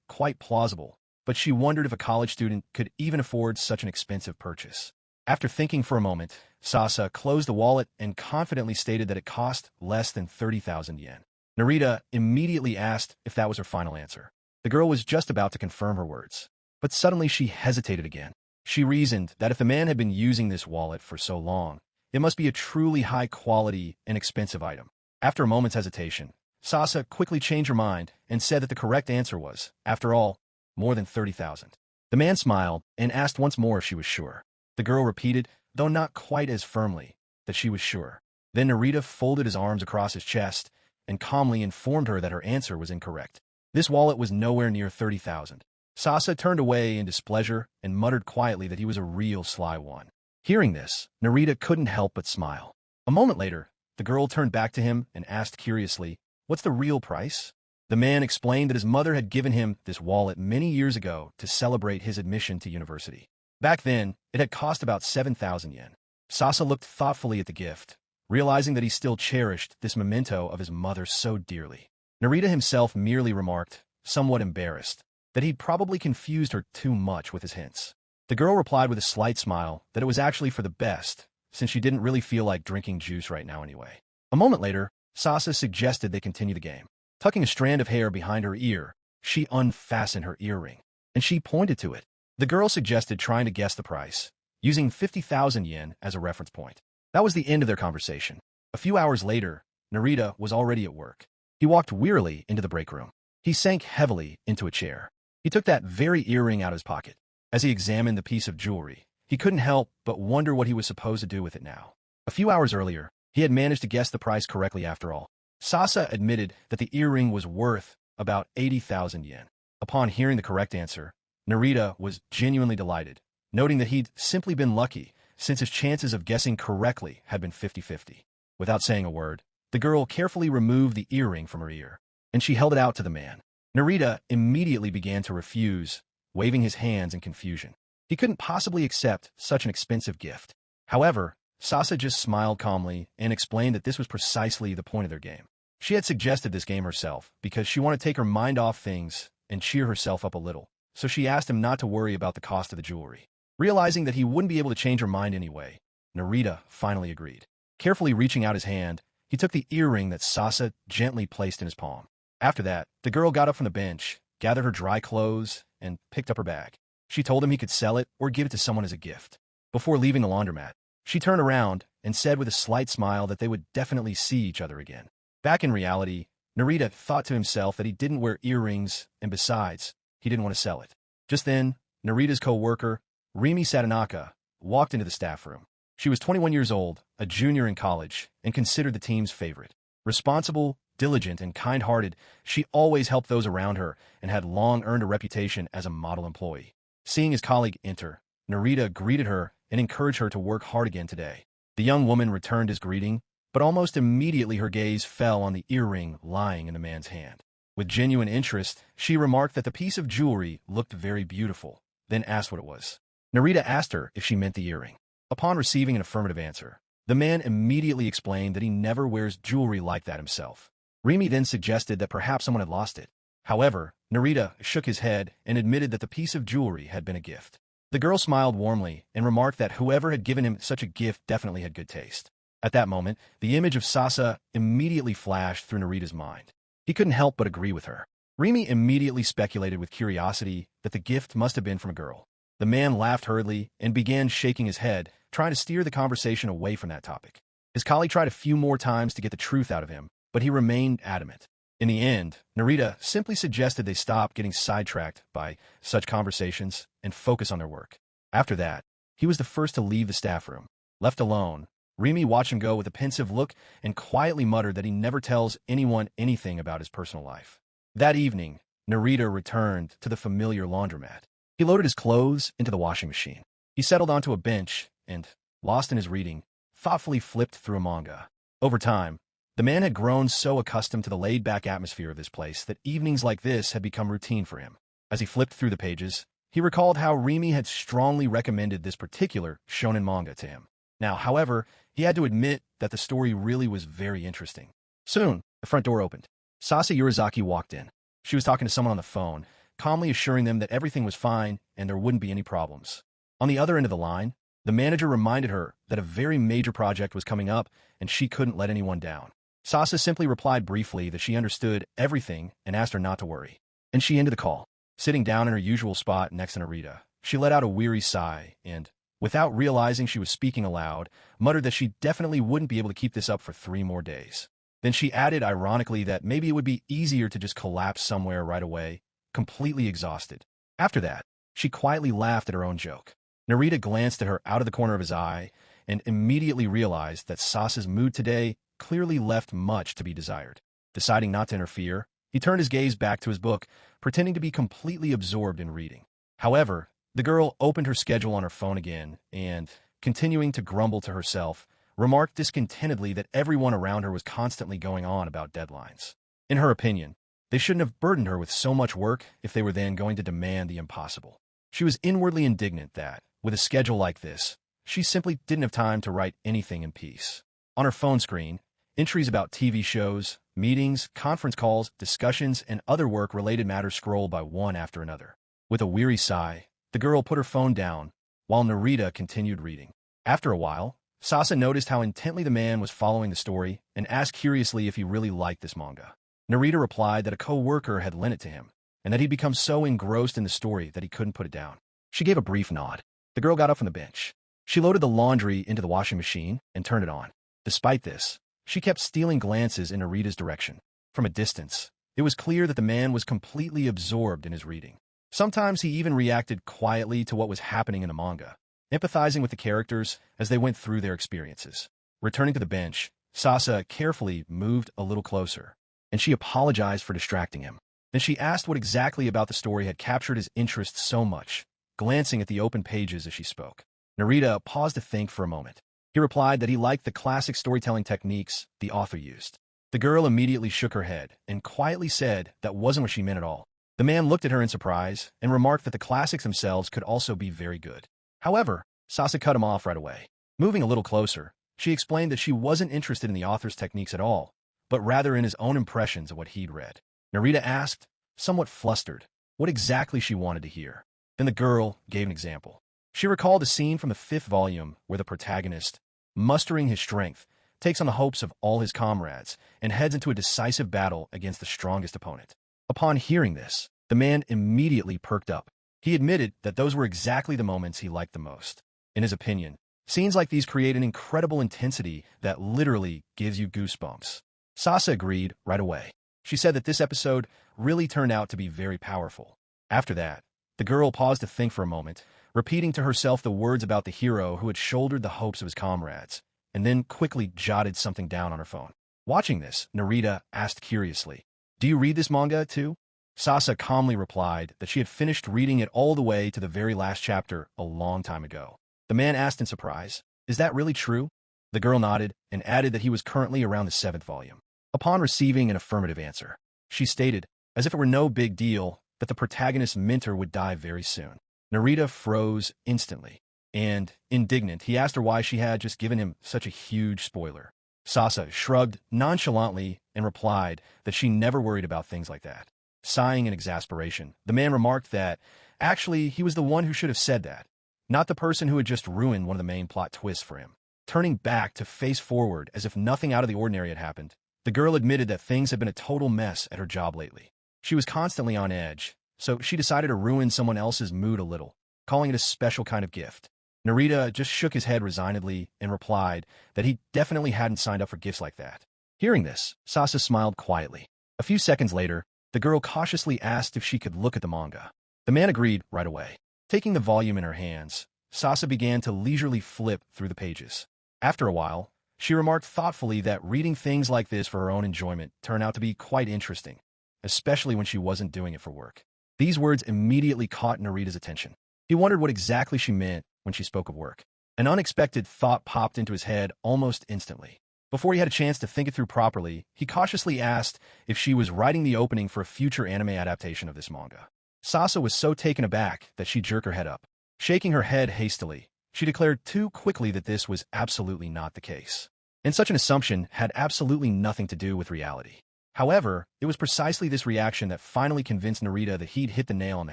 quite plausible, but she wondered if a college student could even afford such an expensive purchase. After thinking for a moment, Sasa closed the wallet and confidently stated that it cost less than 30,000 yen. Narita immediately asked if that was her final answer. The girl was just about to confirm her words, but suddenly she hesitated again. She reasoned that if the man had been using this wallet for so long, it must be a truly high-quality and expensive item. After a moment's hesitation, Sasa quickly changed her mind and said that the correct answer was, after all, more than 30,000. The man smiled and asked once more if she was sure. The girl repeated, though not quite as firmly, that she was sure. Then Narita folded his arms across his chest and calmly informed her that her answer was incorrect. This wallet was nowhere near 30,000. Sasa turned away in displeasure and muttered quietly that he was a real sly one. Hearing this, Narita couldn't help but smile. A moment later, the girl turned back to him and asked curiously, "What's the real price?" The man explained that his mother had given him this wallet many years ago to celebrate his admission to university. Back then, it had cost about 7,000 yen. Sasa looked thoughtfully at the gift, realizing that he still cherished this memento of his mother so dearly. Narita himself merely remarked, somewhat embarrassed, that he'd probably confused her too much with his hints. The girl replied with a slight smile that it was actually for the best, since she didn't really feel like drinking juice right now anyway. A moment later, Sasa suggested they continue the game. Tucking a strand of hair behind her ear, she unfastened her earring, and she pointed to it. The girl suggested trying to guess the price, using 50,000 yen as a reference point. That was the end of their conversation. A few hours later, Narita was already at work. He walked wearily into the break room. He sank heavily into a chair. He took that very earring out of his pocket. As he examined the piece of jewelry, he couldn't help but wonder what he was supposed to do with it now. A few hours earlier, he had managed to guess the price correctly after all. Sasa admitted that the earring was worth about 80,000 yen. Upon hearing the correct answer, Narita was genuinely delighted, noting that he'd simply been lucky, since his chances of guessing correctly had been 50-50. Without saying a word, the girl carefully removed the earring from her ear, and she held it out to the man. Narita immediately began to refuse, waving his hands in confusion. He couldn't possibly accept such an expensive gift. However, Sasa just smiled calmly and explained that this was precisely the point of their game. She had suggested this game herself because she wanted to take her mind off things and cheer herself up a little, so she asked him not to worry about the cost of the jewelry. Realizing that he wouldn't be able to change her mind anyway, Narita finally agreed. Carefully reaching out his hand, he took the earring that Sasa gently placed in his palm. After that, the girl got up from the bench, gathered her dry clothes, and picked up her bag. She told him he could sell it or give it to someone as a gift. Before leaving the laundromat, she turned around and said with a slight smile that they would definitely see each other again. Back in reality, Narita thought to himself that he didn't wear earrings, and besides, he didn't want to sell it. Just then, Narita's co-worker, Rimi Sadanaka, walked into the staff room. She was 21 years old, a junior in college, and considered the team's favorite. Responsible, diligent, and kind-hearted, she always helped those around her and had long earned a reputation as a model employee. Seeing his colleague enter, Narita greeted her and encouraged her to work hard again today. The young woman returned his greeting, but almost immediately her gaze fell on the earring lying in the man's hand. With genuine interest, she remarked that the piece of jewelry looked very beautiful, then asked what it was. Narita asked her if she meant the earring. Upon receiving an affirmative answer, the man immediately explained that he never wears jewelry like that himself. Rimi then suggested that perhaps someone had lost it. However, Narita shook his head and admitted that the piece of jewelry had been a gift. The girl smiled warmly and remarked that whoever had given him such a gift definitely had good taste. At that moment, the image of Sasa immediately flashed through Narita's mind. He couldn't help but agree with her. Rimi immediately speculated with curiosity that the gift must have been from a girl. The man laughed hurriedly and began shaking his head, trying to steer the conversation away from that topic. His colleague tried a few more times to get the truth out of him, but he remained adamant. In the end, Narita simply suggested they stop getting sidetracked by such conversations and focus on their work. After that, he was the first to leave the staff room. Left alone, Rimi watched him go with a pensive look and quietly muttered that he never tells anyone anything about his personal life. That evening, Narita returned to the familiar laundromat. He loaded his clothes into the washing machine. He settled onto a bench and, lost in his reading, thoughtfully flipped through a manga. Over time, the man had grown so accustomed to the laid-back atmosphere of this place that evenings like this had become routine for him. As he flipped through the pages, he recalled how Rimi had strongly recommended this particular shonen manga to him. Now, however, he had to admit that the story really was very interesting. Soon, the front door opened. Sasa Yurizaki walked in. She was talking to someone on the phone, calmly assuring them that everything was fine and there wouldn't be any problems. On the other end of the line, the manager reminded her that a very major project was coming up and she couldn't let anyone down. Sasa simply replied briefly that she understood everything and asked her not to worry. And she ended the call. Sitting down in her usual spot next to Narita, she let out a weary sigh and, without realizing she was speaking aloud, muttered that she definitely wouldn't be able to keep this up for 3 more days. Then she added ironically that maybe it would be easier to just collapse somewhere right away, completely exhausted. After that, she quietly laughed at her own joke. Narita glanced at her out of the corner of his eye and immediately realized that Sasa's mood today clearly left much to be desired. Deciding not to interfere, he turned his gaze back to his book, pretending to be completely absorbed in reading. However, the girl opened her schedule on her phone again and, continuing to grumble to herself, remarked discontentedly that everyone around her was constantly going on about deadlines. In her opinion, they shouldn't have burdened her with so much work if they were then going to demand the impossible. She was inwardly indignant that, with a schedule like this, she simply didn't have time to write anything in peace. On her phone screen, entries about TV shows, meetings, conference calls, discussions, and other work-related matters scrolled by one after another. With a weary sigh, the girl put her phone down, while Narita continued reading. After a while, Sasa noticed how intently the man was following the story and asked curiously if he really liked this manga. Narita replied that a co-worker had lent it to him, and that he'd become so engrossed in the story that he couldn't put it down. She gave a brief nod. The girl got up from the bench. She loaded the laundry into the washing machine and turned it on. Despite this, she kept stealing glances in Narita's direction. From a distance, it was clear that the man was completely absorbed in his reading. Sometimes he even reacted quietly to what was happening in the manga, empathizing with the characters as they went through their experiences. Returning to the bench, Sasa carefully moved a little closer, and she apologized for distracting him. Then she asked what exactly about the story had captured his interest so much, glancing at the open pages as she spoke. Narita paused to think for a moment. He replied that he liked the classic storytelling techniques the author used. The girl immediately shook her head and quietly said that wasn't what she meant at all. The man looked at her in surprise and remarked that the classics themselves could also be very good. However, Sasa cut him off right away. Moving a little closer, she explained that she wasn't interested in the author's techniques at all, but rather in his own impressions of what he'd read. Narita asked, somewhat flustered, what exactly she wanted to hear. Then the girl gave an example. She recalled a scene from the 5th volume where the protagonist, mustering his strength, takes on the hopes of all his comrades and heads into a decisive battle against the strongest opponent. Upon hearing this, the man immediately perked up. He admitted that those were exactly the moments he liked the most. In his opinion, scenes like these create an incredible intensity that literally gives you goosebumps. Sasa agreed right away. She said that this episode really turned out to be very powerful. After that, the girl paused to think for a moment, repeating to herself the words about the hero who had shouldered the hopes of his comrades, and then quickly jotted something down on her phone. Watching this, Narita asked curiously, "Do you read this manga too?" Sasa calmly replied that she had finished reading it all the way to the very last chapter a long time ago. The man asked in surprise, "Is that really true?" The girl nodded and added that he was currently around the 7th volume. Upon receiving an affirmative answer, she stated, as if it were no big deal, that the protagonist's mentor would die very soon. Narita froze instantly, and, indignant, he asked her why she had just given him such a huge spoiler. Sasa shrugged nonchalantly and replied that she never worried about things like that. Sighing in exasperation, the man remarked that, actually, he was the one who should have said that, not the person who had just ruined one of the main plot twists for him. Turning back to face forward as if nothing out of the ordinary had happened, the girl admitted that things had been a total mess at her job lately. She was constantly on edge, so she decided to ruin someone else's mood a little, calling it a special kind of gift. Narita just shook his head resignedly and replied that he definitely hadn't signed up for gifts like that. Hearing this, Sasa smiled quietly. A few seconds later, the girl cautiously asked if she could look at the manga. The man agreed right away. Taking the volume in her hands, Sasa began to leisurely flip through the pages. After a while, she remarked thoughtfully that reading things like this for her own enjoyment turned out to be quite interesting, especially when she wasn't doing it for work. These words immediately caught Narita's attention. He wondered what exactly she meant when she spoke of work. An unexpected thought popped into his head almost instantly. Before he had a chance to think it through properly, he cautiously asked if she was writing the opening for a future anime adaptation of this manga. Sasa was so taken aback that she jerked her head up. Shaking her head hastily, She declared too quickly that this was absolutely not the case. And such an assumption had absolutely nothing to do with reality. However, it was precisely this reaction that finally convinced Narita that he'd hit the nail on the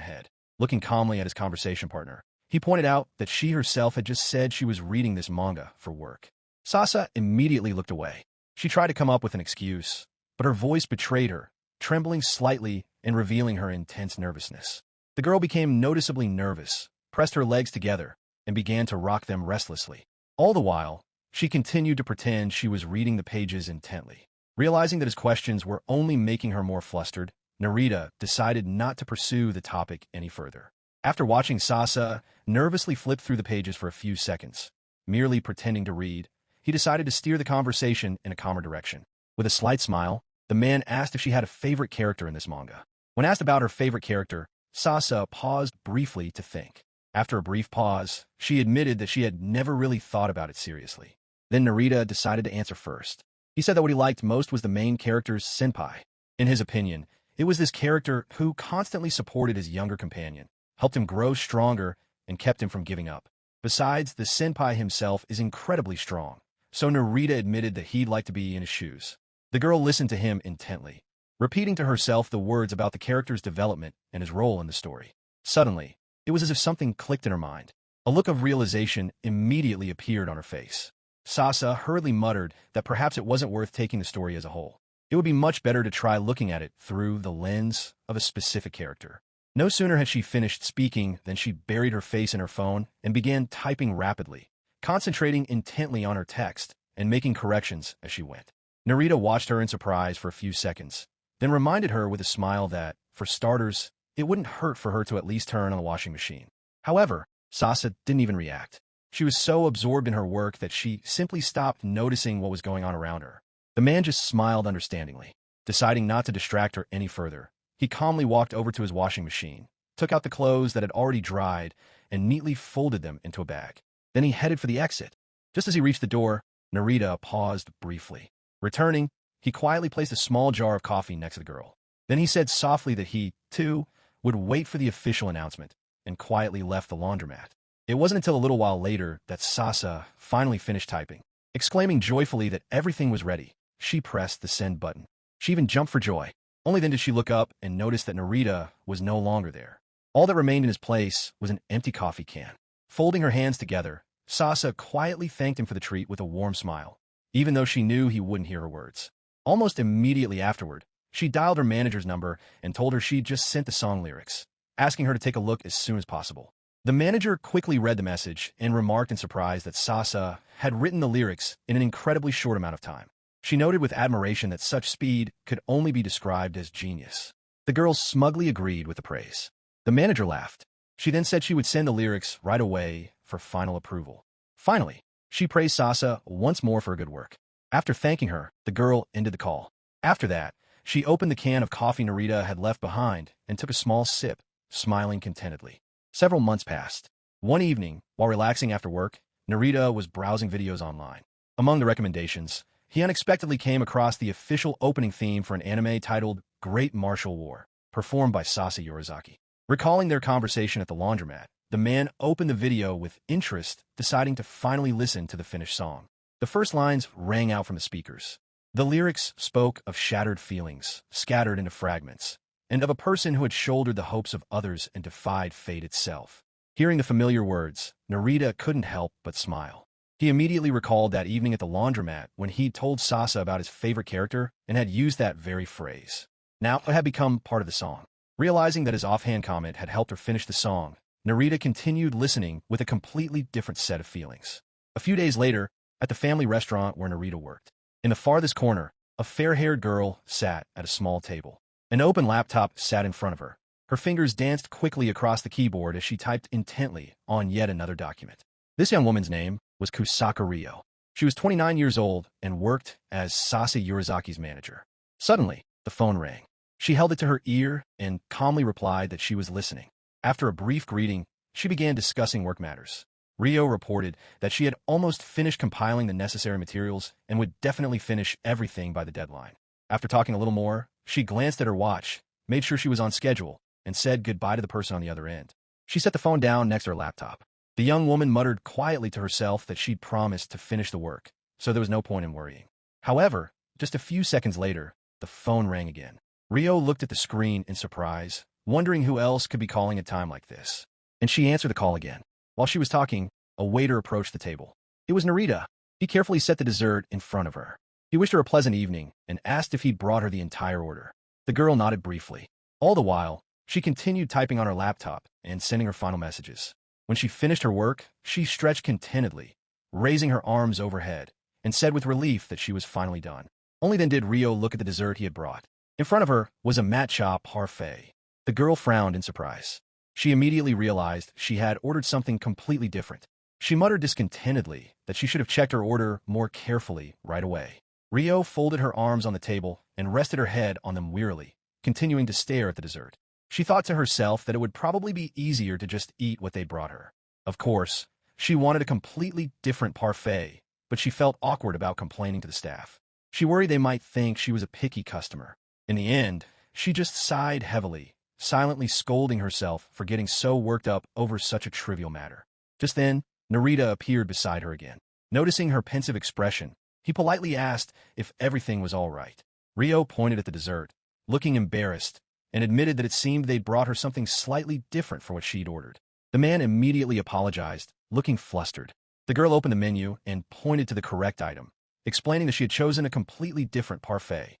head. Looking calmly at his conversation partner, he pointed out that she herself had just said she was reading this manga for work. Sasa immediately looked away. She tried to come up with an excuse, but her voice betrayed her, trembling slightly and revealing her intense nervousness. The girl became noticeably nervous, pressed her legs together, and began to rock them restlessly. All the while, she continued to pretend she was reading the pages intently. Realizing that his questions were only making her more flustered, Narita decided not to pursue the topic any further. After watching Sasa nervously flip through the pages for a few seconds, merely pretending to read, he decided to steer the conversation in a calmer direction. With a slight smile, the man asked if she had a favorite character in this manga. When asked about her favorite character, Sasa paused briefly to think. After a brief pause, she admitted that she had never really thought about it seriously. Then Narita decided to answer first. He said that what he liked most was the main character's senpai. In his opinion, it was this character who constantly supported his younger companion, helped him grow stronger, and kept him from giving up. Besides, the senpai himself is incredibly strong, so Narita admitted that he'd like to be in his shoes. The girl listened to him intently, repeating to herself the words about the character's development and his role in the story. Suddenly, it was as if something clicked in her mind. A look of realization immediately appeared on her face. Sasa hurriedly muttered that perhaps it wasn't worth taking the story as a whole. It would be much better to try looking at it through the lens of a specific character. No sooner had she finished speaking than she buried her face in her phone and began typing rapidly, concentrating intently on her text and making corrections as she went. Narita watched her in surprise for a few seconds, then reminded her with a smile that, for starters, it wouldn't hurt for her to at least turn on the washing machine. However, Sasa didn't even react. She was so absorbed in her work that she simply stopped noticing what was going on around her. The man just smiled understandingly. Deciding not to distract her any further, he calmly walked over to his washing machine, took out the clothes that had already dried, and neatly folded them into a bag. Then he headed for the exit. Just as he reached the door, Narita paused briefly. Returning, he quietly placed a small jar of coffee next to the girl. Then he said softly that he, too, would wait for the official announcement, and quietly left the laundromat. It wasn't until a little while later that Sasa finally finished typing. Exclaiming joyfully that everything was ready, she pressed the send button. She even jumped for joy. Only then did she look up and notice that Narita was no longer there. All that remained in his place was an empty coffee can. Folding her hands together, Sasa quietly thanked him for the treat with a warm smile, even though she knew he wouldn't hear her words. Almost immediately afterward, she dialed her manager's number and told her she'd just sent the song lyrics, asking her to take a look as soon as possible. The manager quickly read the message and remarked in surprise that Sasa had written the lyrics in an incredibly short amount of time. She noted with admiration that such speed could only be described as genius. The girl smugly agreed with the praise. The manager laughed. She then said she would send the lyrics right away for final approval. Finally, she praised Sasa once more for her good work. After thanking her, the girl ended the call. After that, she opened the can of coffee Narita had left behind and took a small sip, smiling contentedly. Several months passed. One evening, while relaxing after work, Narita was browsing videos online. Among the recommendations, he unexpectedly came across the official opening theme for an anime titled Great Martial War, performed by Sasa Yorizaki. Recalling their conversation at the laundromat, the man opened the video with interest, deciding to finally listen to the finished song. The first lines rang out from the speakers. The lyrics spoke of shattered feelings, scattered into fragments, and of a person who had shouldered the hopes of others and defied fate itself. Hearing the familiar words, Narita couldn't help but smile. He immediately recalled that evening at the laundromat when he'd told Sasa about his favorite character and had used that very phrase. Now it had become part of the song. Realizing that his offhand comment had helped her finish the song, Narita continued listening with a completely different set of feelings. A few days later, at the family restaurant where Narita worked, in the farthest corner, a fair-haired girl sat at a small table. An open laptop sat in front of her. Her fingers danced quickly across the keyboard as she typed intently on yet another document. This young woman's name was Kusaka Ryo. She was 29 years old and worked as Sasa Yorizaki's manager. Suddenly, the phone rang. She held it to her ear and calmly replied that she was listening. After a brief greeting, she began discussing work matters. Ryo reported that she had almost finished compiling the necessary materials and would definitely finish everything by the deadline. After talking a little more, she glanced at her watch, made sure she was on schedule, and said goodbye to the person on the other end. She set the phone down next to her laptop. The The young woman muttered quietly to herself that she'd promised to finish the work, so there was no point in worrying. However, just a few seconds later, the phone rang again. Rio looked at the screen in surprise, wondering who else could be calling at a time like this. And she answered the call again. While she was talking, a waiter approached the table. It was Narita. He carefully set the dessert in front of her. He wished her a pleasant evening and asked if he'd brought her the entire order. The girl nodded briefly. All the while, she continued typing on her laptop and sending her final messages. When she finished her work, she stretched contentedly, raising her arms overhead, and said with relief that she was finally done. Only then did Rio look at the dessert he had brought. In front of her was a matcha parfait. The girl frowned in surprise. She immediately realized she had ordered something completely different. She muttered discontentedly that she should have checked her order more carefully right away. Rio folded her arms on the table and rested her head on them wearily, continuing to stare at the dessert. She thought to herself that it would probably be easier to just eat what they brought her. Of course, she wanted a completely different parfait, but she felt awkward about complaining to the staff. She worried they might think she was a picky customer. In the end, she just sighed heavily, silently scolding herself for getting so worked up over such a trivial matter. Just then, Narita appeared beside her again. Noticing her pensive expression, he politely asked if everything was all right. Rio pointed at the dessert, looking embarrassed, and admitted that it seemed they'd brought her something slightly different from what she'd ordered. The man immediately apologized, looking flustered. The girl opened the menu and pointed to the correct item, explaining that she had chosen a completely different parfait.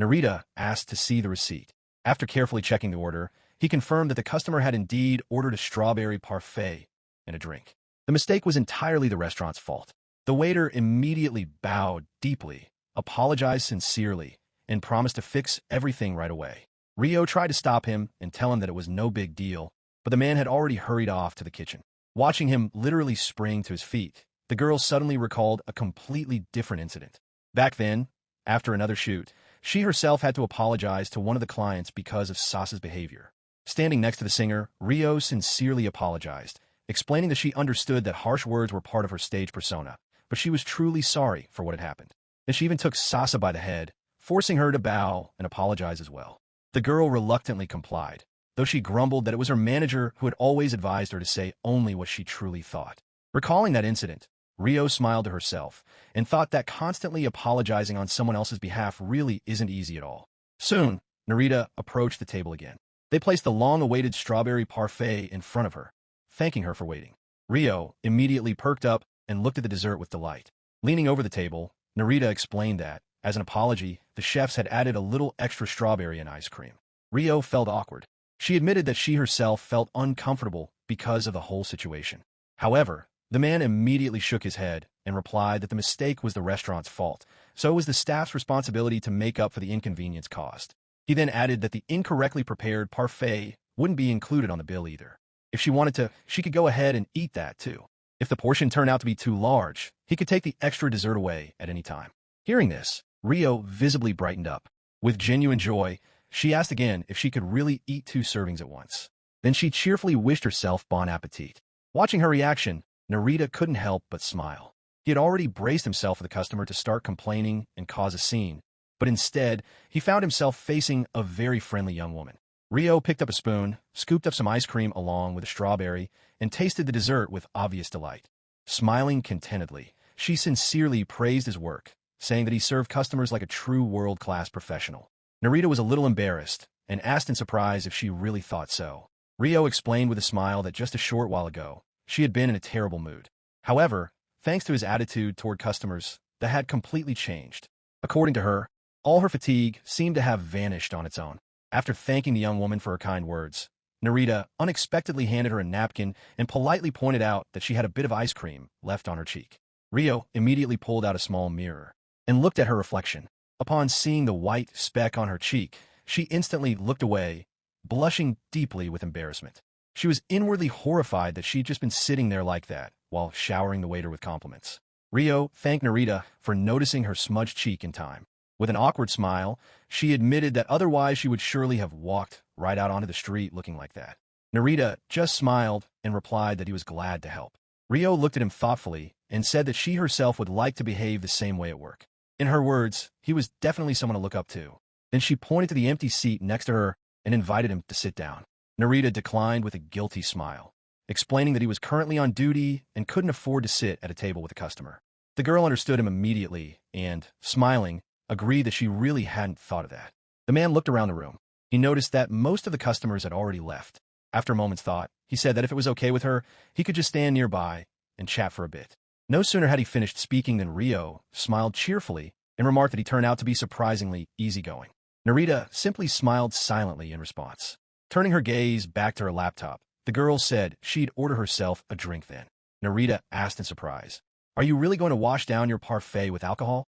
Narita asked to see the receipt. After carefully checking the order, he confirmed that the customer had indeed ordered a strawberry parfait and a drink. The mistake was entirely the restaurant's fault. The waiter immediately bowed deeply, apologized sincerely, and promised to fix everything right away. Rio tried to stop him and tell him that it was no big deal, but the man had already hurried off to the kitchen. Watching him literally spring to his feet, the girl suddenly recalled a completely different incident. Back then, after another shoot, she herself had to apologize to one of the clients because of Sasa's behavior. Standing next to the singer, Rio sincerely apologized, explaining that she understood that harsh words were part of her stage persona, but she was truly sorry for what had happened. Then she even took Sasa by the head, forcing her to bow and apologize as well. The girl reluctantly complied, though she grumbled that it was her manager who had always advised her to say only what she truly thought. Recalling that incident, Rio smiled to herself and thought that constantly apologizing on someone else's behalf really isn't easy at all. Soon, Narita approached the table again. They placed the long-awaited strawberry parfait in front of her, thanking her for waiting. Rio immediately perked up and looked at the dessert with delight. Leaning over the table, Narita explained that, as an apology, the chefs had added a little extra strawberry in ice cream. Rio felt awkward. She admitted that she herself felt uncomfortable because of the whole situation. However, the man immediately shook his head and replied that the mistake was the restaurant's fault, so it was the staff's responsibility to make up for the inconvenience caused. He then added that the incorrectly prepared parfait wouldn't be included on the bill either. If she wanted to, she could go ahead and eat that too. If the portion turned out to be too large, he could take the extra dessert away at any time. Hearing this, Rio visibly brightened up. With genuine joy, she asked again if she could really eat 2 servings at once. Then she cheerfully wished herself bon appetit. Watching her reaction, Narita couldn't help but smile. He had already braced himself for the customer to start complaining and cause a scene, but instead, he found himself facing a very friendly young woman. Rio picked up a spoon, scooped up some ice cream along with a strawberry, and tasted the dessert with obvious delight. Smiling contentedly, she sincerely praised his work, saying that he served customers like a true world-class professional. Narita was a little embarrassed and asked in surprise if she really thought so. Rio explained with a smile that just a short while ago, she had been in a terrible mood. However, thanks to his attitude toward customers, that had completely changed. According to her, all her fatigue seemed to have vanished on its own. After thanking the young woman for her kind words, Narita unexpectedly handed her a napkin and politely pointed out that she had a bit of ice cream left on her cheek. Rio immediately pulled out a small mirror and looked at her reflection. Upon seeing the white speck on her cheek, she instantly looked away, blushing deeply with embarrassment. She was inwardly horrified that she'd just been sitting there like that, while showering the waiter with compliments. Rio thanked Narita for noticing her smudged cheek in time. With an awkward smile, she admitted that otherwise she would surely have walked right out onto the street looking like that. Narita just smiled and replied that he was glad to help. Rio looked at him thoughtfully and said that she herself would like to behave the same way at work. In her words, he was definitely someone to look up to. Then she pointed to the empty seat next to her and invited him to sit down. Narita declined with a guilty smile. explaining that he was currently on duty and couldn't afford to sit at a table with a customer. The girl understood him immediately and, smiling, agreed that she really hadn't thought of that. The man looked around the room. He noticed that most of the customers had already left. After a moment's thought, he said that if it was okay with her, he could just stand nearby and chat for a bit. No sooner had he finished speaking than Rio smiled cheerfully and remarked that he turned out to be surprisingly easygoing. Narita simply smiled silently in response. Turning her gaze back to her laptop, the girl said she'd order herself a drink then. Narita asked in surprise, "Are you really going to wash down your parfait with alcohol?"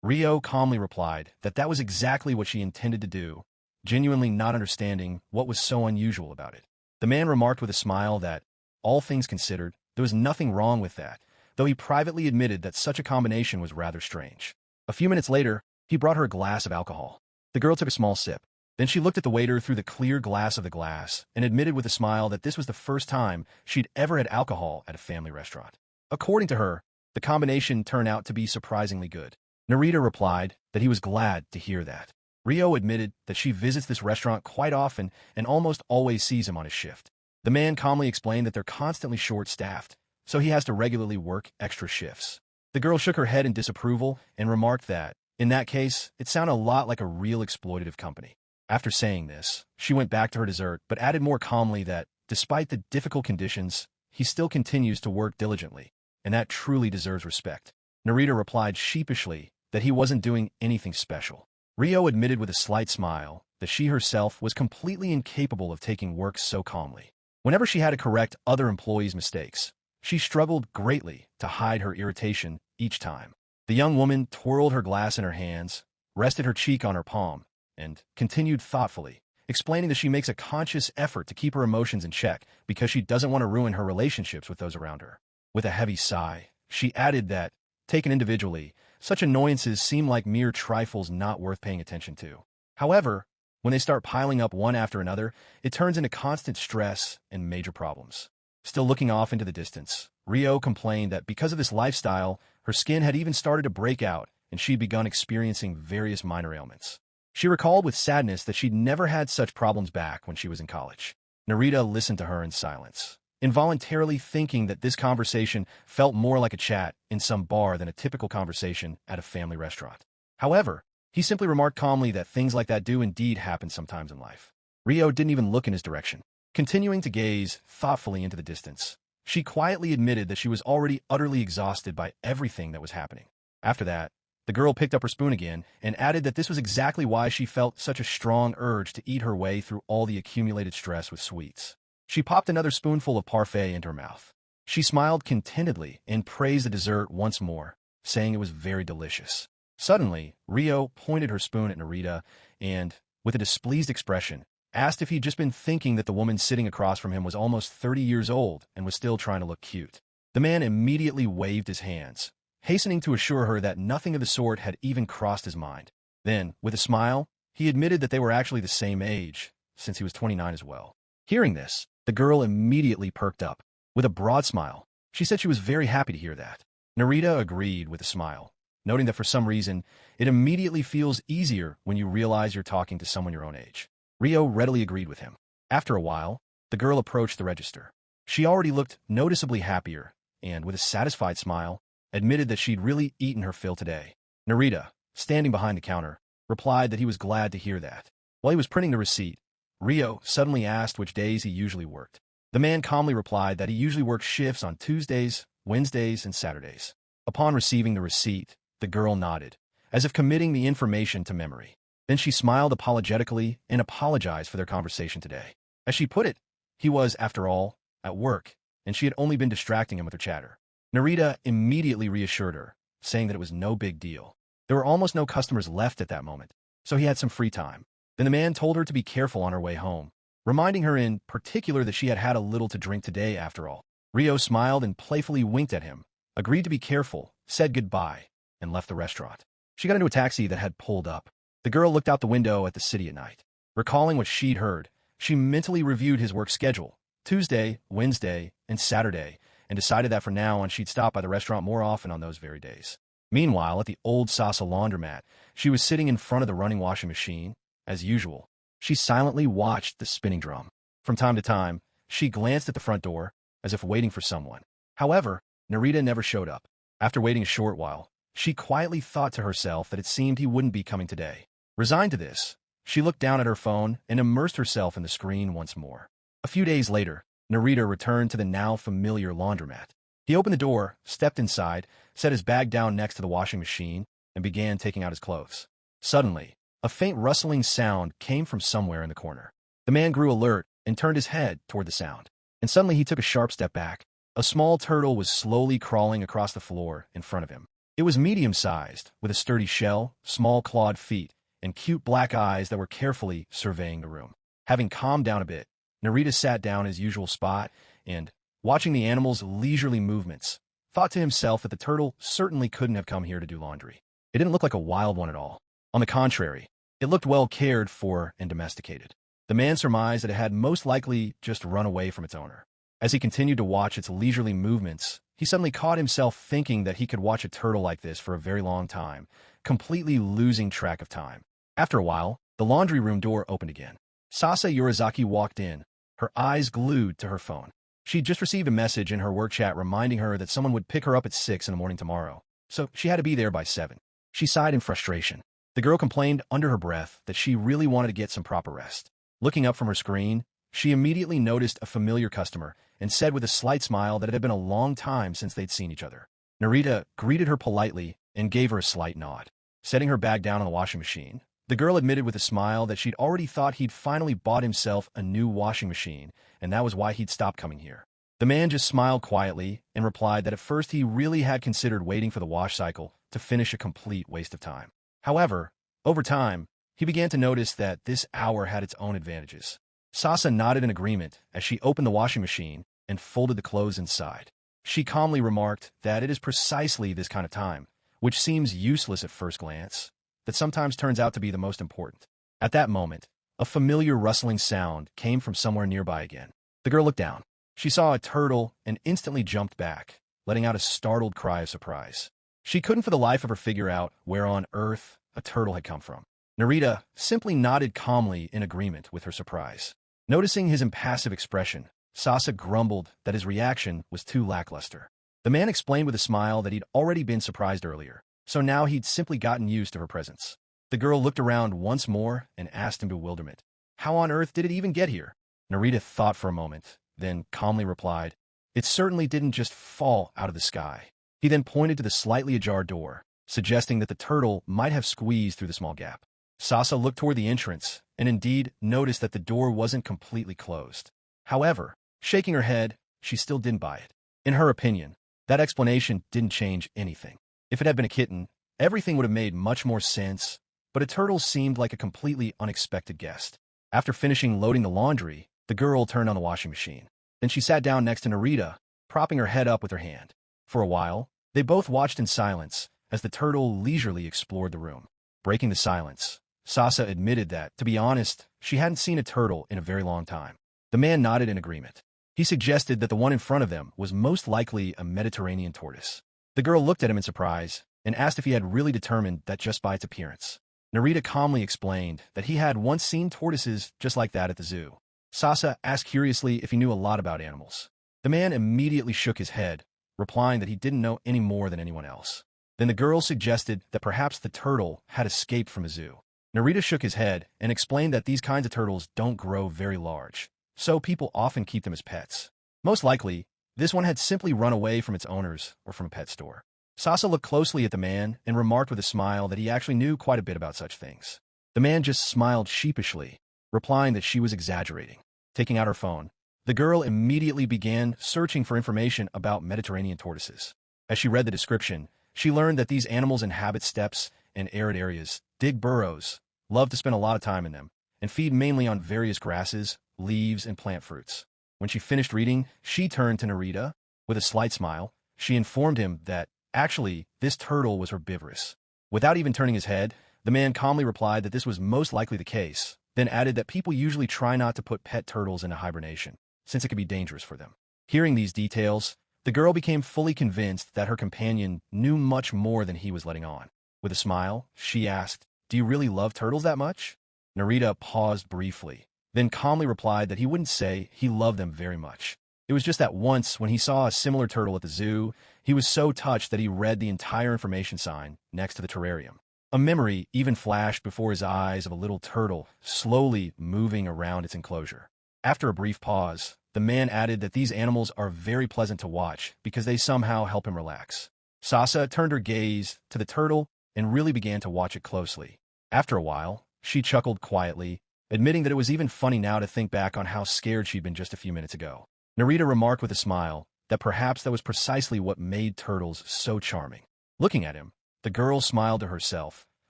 Rio calmly replied that that was exactly what she intended to do, genuinely not understanding what was so unusual about it. The man remarked with a smile that, all things considered, there was nothing wrong with that, though he privately admitted that such a combination was rather strange. A few minutes later, he brought her a glass of alcohol. The girl took a small sip. Then she looked at the waiter through the clear glass of the glass and admitted with a smile that this was the first time she'd ever had alcohol at a family restaurant. According to her, the combination turned out to be surprisingly good. Narita replied that he was glad to hear that. Rio admitted that she visits this restaurant quite often and almost always sees him on his shift. The man calmly explained that they're constantly short-staffed, so he has to regularly work extra shifts. The girl shook her head in disapproval and remarked that, in that case, it sounded a lot like a real exploitative company. After saying this, she went back to her dessert but added more calmly that, despite the difficult conditions, he still continues to work diligently, and that truly deserves respect. Narita replied sheepishly that he wasn't doing anything special. Rio admitted with a slight smile that she herself was completely incapable of taking work so calmly. Whenever she had to correct other employees' mistakes, she struggled greatly to hide her irritation each time. The young woman twirled her glass in her hands, rested her cheek on her palm, and continued thoughtfully, explaining that she makes a conscious effort to keep her emotions in check because she doesn't want to ruin her relationships with those around her. With a heavy sigh, she added that, taken individually, such annoyances seem like mere trifles not worth paying attention to. However, when they start piling up one after another, it turns into constant stress and major problems. Still looking off into the distance, Rio complained that because of this lifestyle, her skin had even started to break out and she'd begun experiencing various minor ailments. She recalled with sadness that she'd never had such problems back when she was in college. Narita listened to her in silence, involuntarily thinking that this conversation felt more like a chat in some bar than a typical conversation at a family restaurant. However, he simply remarked calmly that things like that do indeed happen sometimes in life. Rio didn't even look in his direction. Continuing to gaze thoughtfully into the distance, she quietly admitted that she was already utterly exhausted by everything that was happening. After that, the girl picked up her spoon again and added that this was exactly why she felt such a strong urge to eat her way through all the accumulated stress with sweets. She popped another spoonful of parfait into her mouth. She smiled contentedly and praised the dessert once more, saying it was very delicious. Suddenly, Rio pointed her spoon at Narita and, with a displeased expression, asked if he'd just been thinking that the woman sitting across from him was almost 30 years old and was still trying to look cute. The man immediately waved his hands, hastening to assure her that nothing of the sort had even crossed his mind. Then, with a smile, he admitted that they were actually the same age, since he was 29 as well. Hearing this, the girl immediately perked up. With a broad smile, she said she was very happy to hear that. Narita agreed with a smile, noting that for some reason, it immediately feels easier when you realize you're talking to someone your own age. Rio readily agreed with him. After a while, the girl approached the register. She already looked noticeably happier, and with a satisfied smile, admitted that she'd really eaten her fill today. Narita, standing behind the counter, replied that he was glad to hear that. While he was printing the receipt, Rio suddenly asked which days he usually worked. The man calmly replied that he usually worked shifts on Tuesdays, Wednesdays, and Saturdays. Upon receiving the receipt, the girl nodded, as if committing the information to memory. Then she smiled apologetically and apologized for their conversation today. As she put it, he was, after all, at work, and she had only been distracting him with her chatter. Narita immediately reassured her, saying that it was no big deal. There were almost no customers left at that moment, so he had some free time. Then the man told her to be careful on her way home, reminding her in particular that she had had a little to drink today after all. Rio smiled and playfully winked at him, agreed to be careful, said goodbye, and left the restaurant. She got into a taxi that had pulled up. The girl looked out the window at the city at night. Recalling what she'd heard, she mentally reviewed his work schedule, Tuesday, Wednesday, and Saturday, and decided that from now on she'd stop by the restaurant more often on those very days. Meanwhile, at the old Sasa laundromat, she was sitting in front of the running washing machine. As usual, she silently watched the spinning drum. From time to time, she glanced at the front door, as if waiting for someone. However, Narita never showed up. After waiting a short while, she quietly thought to herself that it seemed he wouldn't be coming today. Resigned to this, she looked down at her phone and immersed herself in the screen once more. A few days later, Narita returned to the now familiar laundromat. He opened the door, stepped inside, set his bag down next to the washing machine, and began taking out his clothes. Suddenly, a faint rustling sound came from somewhere in the corner. The man grew alert and turned his head toward the sound. And suddenly he took a sharp step back. A small turtle was slowly crawling across the floor in front of him. It was medium-sized, with a sturdy shell, small clawed feet, and cute black eyes that were carefully surveying the room. Having calmed down a bit, Narita sat down in his usual spot and, watching the animal's leisurely movements, thought to himself that the turtle certainly couldn't have come here to do laundry. It didn't look like a wild one at all. On the contrary, it looked well cared for and domesticated. The man surmised that it had most likely just run away from its owner. As he continued to watch its leisurely movements, he suddenly caught himself thinking that he could watch a turtle like this for a very long time, completely losing track of time. After a while, the laundry room door opened again. Sasa Yorizaki walked in, her eyes glued to her phone. She'd just received a message in her work chat reminding her that someone would pick her up at 6 in the morning tomorrow, so she had to be there by 7. She sighed in frustration. The girl complained under her breath that she really wanted to get some proper rest. Looking up from her screen, she immediately noticed a familiar customer and said with a slight smile that it had been a long time since they'd seen each other. Narita greeted her politely and gave her a slight nod. Setting her bag down on the washing machine, the girl admitted with a smile that she'd already thought he'd finally bought himself a new washing machine, and that was why he'd stopped coming here. The man just smiled quietly and replied that at first he really had considered waiting for the wash cycle to finish a complete waste of time. However, over time, he began to notice that this hour had its own advantages. Sasa nodded in agreement as she opened the washing machine and folded the clothes inside. She calmly remarked that it is precisely this kind of time, which seems useless at first glance, that sometimes turns out to be the most important. At that moment, a familiar rustling sound came from somewhere nearby again. The girl looked down. She saw a turtle and instantly jumped back, letting out a startled cry of surprise. She couldn't for the life of her figure out where on earth a turtle had come from. Narita simply nodded calmly in agreement with her surprise. Noticing his impassive expression, Sasa grumbled that his reaction was too lackluster. The man explained with a smile that he'd already been surprised earlier, so now he'd simply gotten used to her presence. The girl looked around once more and asked in bewilderment, "How on earth did it even get here?" Narita thought for a moment, then calmly replied, "It certainly didn't just fall out of the sky." He then pointed to the slightly ajar door, suggesting that the turtle might have squeezed through the small gap. Sasa looked toward the entrance and indeed noticed that the door wasn't completely closed. However, shaking her head, she still didn't buy it. In her opinion, that explanation didn't change anything. If it had been a kitten, everything would have made much more sense, but a turtle seemed like a completely unexpected guest. After finishing loading the laundry, the girl turned on the washing machine. Then she sat down next to Narita, propping her head up with her hand. For a while, they both watched in silence as the turtle leisurely explored the room. Breaking the silence, Sasa admitted that, to be honest, she hadn't seen a turtle in a very long time. The man nodded in agreement. He suggested that the one in front of them was most likely a Mediterranean tortoise. The girl looked at him in surprise and asked if he had really determined that just by its appearance. Narita calmly explained that he had once seen tortoises just like that at the zoo. Sasa asked curiously if he knew a lot about animals. The man immediately shook his head, replying that he didn't know any more than anyone else. Then the girl suggested that perhaps the turtle had escaped from a zoo. Narita shook his head and explained that these kinds of turtles don't grow very large, so people often keep them as pets. Most likely, this one had simply run away from its owners or from a pet store. Sasa looked closely at the man and remarked with a smile that he actually knew quite a bit about such things. The man just smiled sheepishly, replying that she was exaggerating. Taking out her phone, the girl immediately began searching for information about Mediterranean tortoises. As she read the description, she learned that these animals inhabit steppes and arid areas, dig burrows, love to spend a lot of time in them, and feed mainly on various grasses, leaves, and plant fruits. When she finished reading, she turned to Narita. With a slight smile, she informed him that, actually, this turtle was herbivorous. Without even turning his head, the man calmly replied that this was most likely the case, then added that people usually try not to put pet turtles into hibernation, since it could be dangerous for them. Hearing these details, the girl became fully convinced that her companion knew much more than he was letting on. With a smile, she asked, "Do you really love turtles that much?" Narita paused briefly, then calmly replied that he wouldn't say he loved them very much. It was just that once, when he saw a similar turtle at the zoo, he was so touched that he read the entire information sign next to the terrarium. A memory even flashed before his eyes of a little turtle slowly moving around its enclosure. After a brief pause, the man added that these animals are very pleasant to watch because they somehow help him relax. Sasa turned her gaze to the turtle and really began to watch it closely. After a while, she chuckled quietly, admitting that it was even funny now to think back on how scared she'd been just a few minutes ago. Narita remarked with a smile that perhaps that was precisely what made turtles so charming. Looking at him, the girl smiled to herself,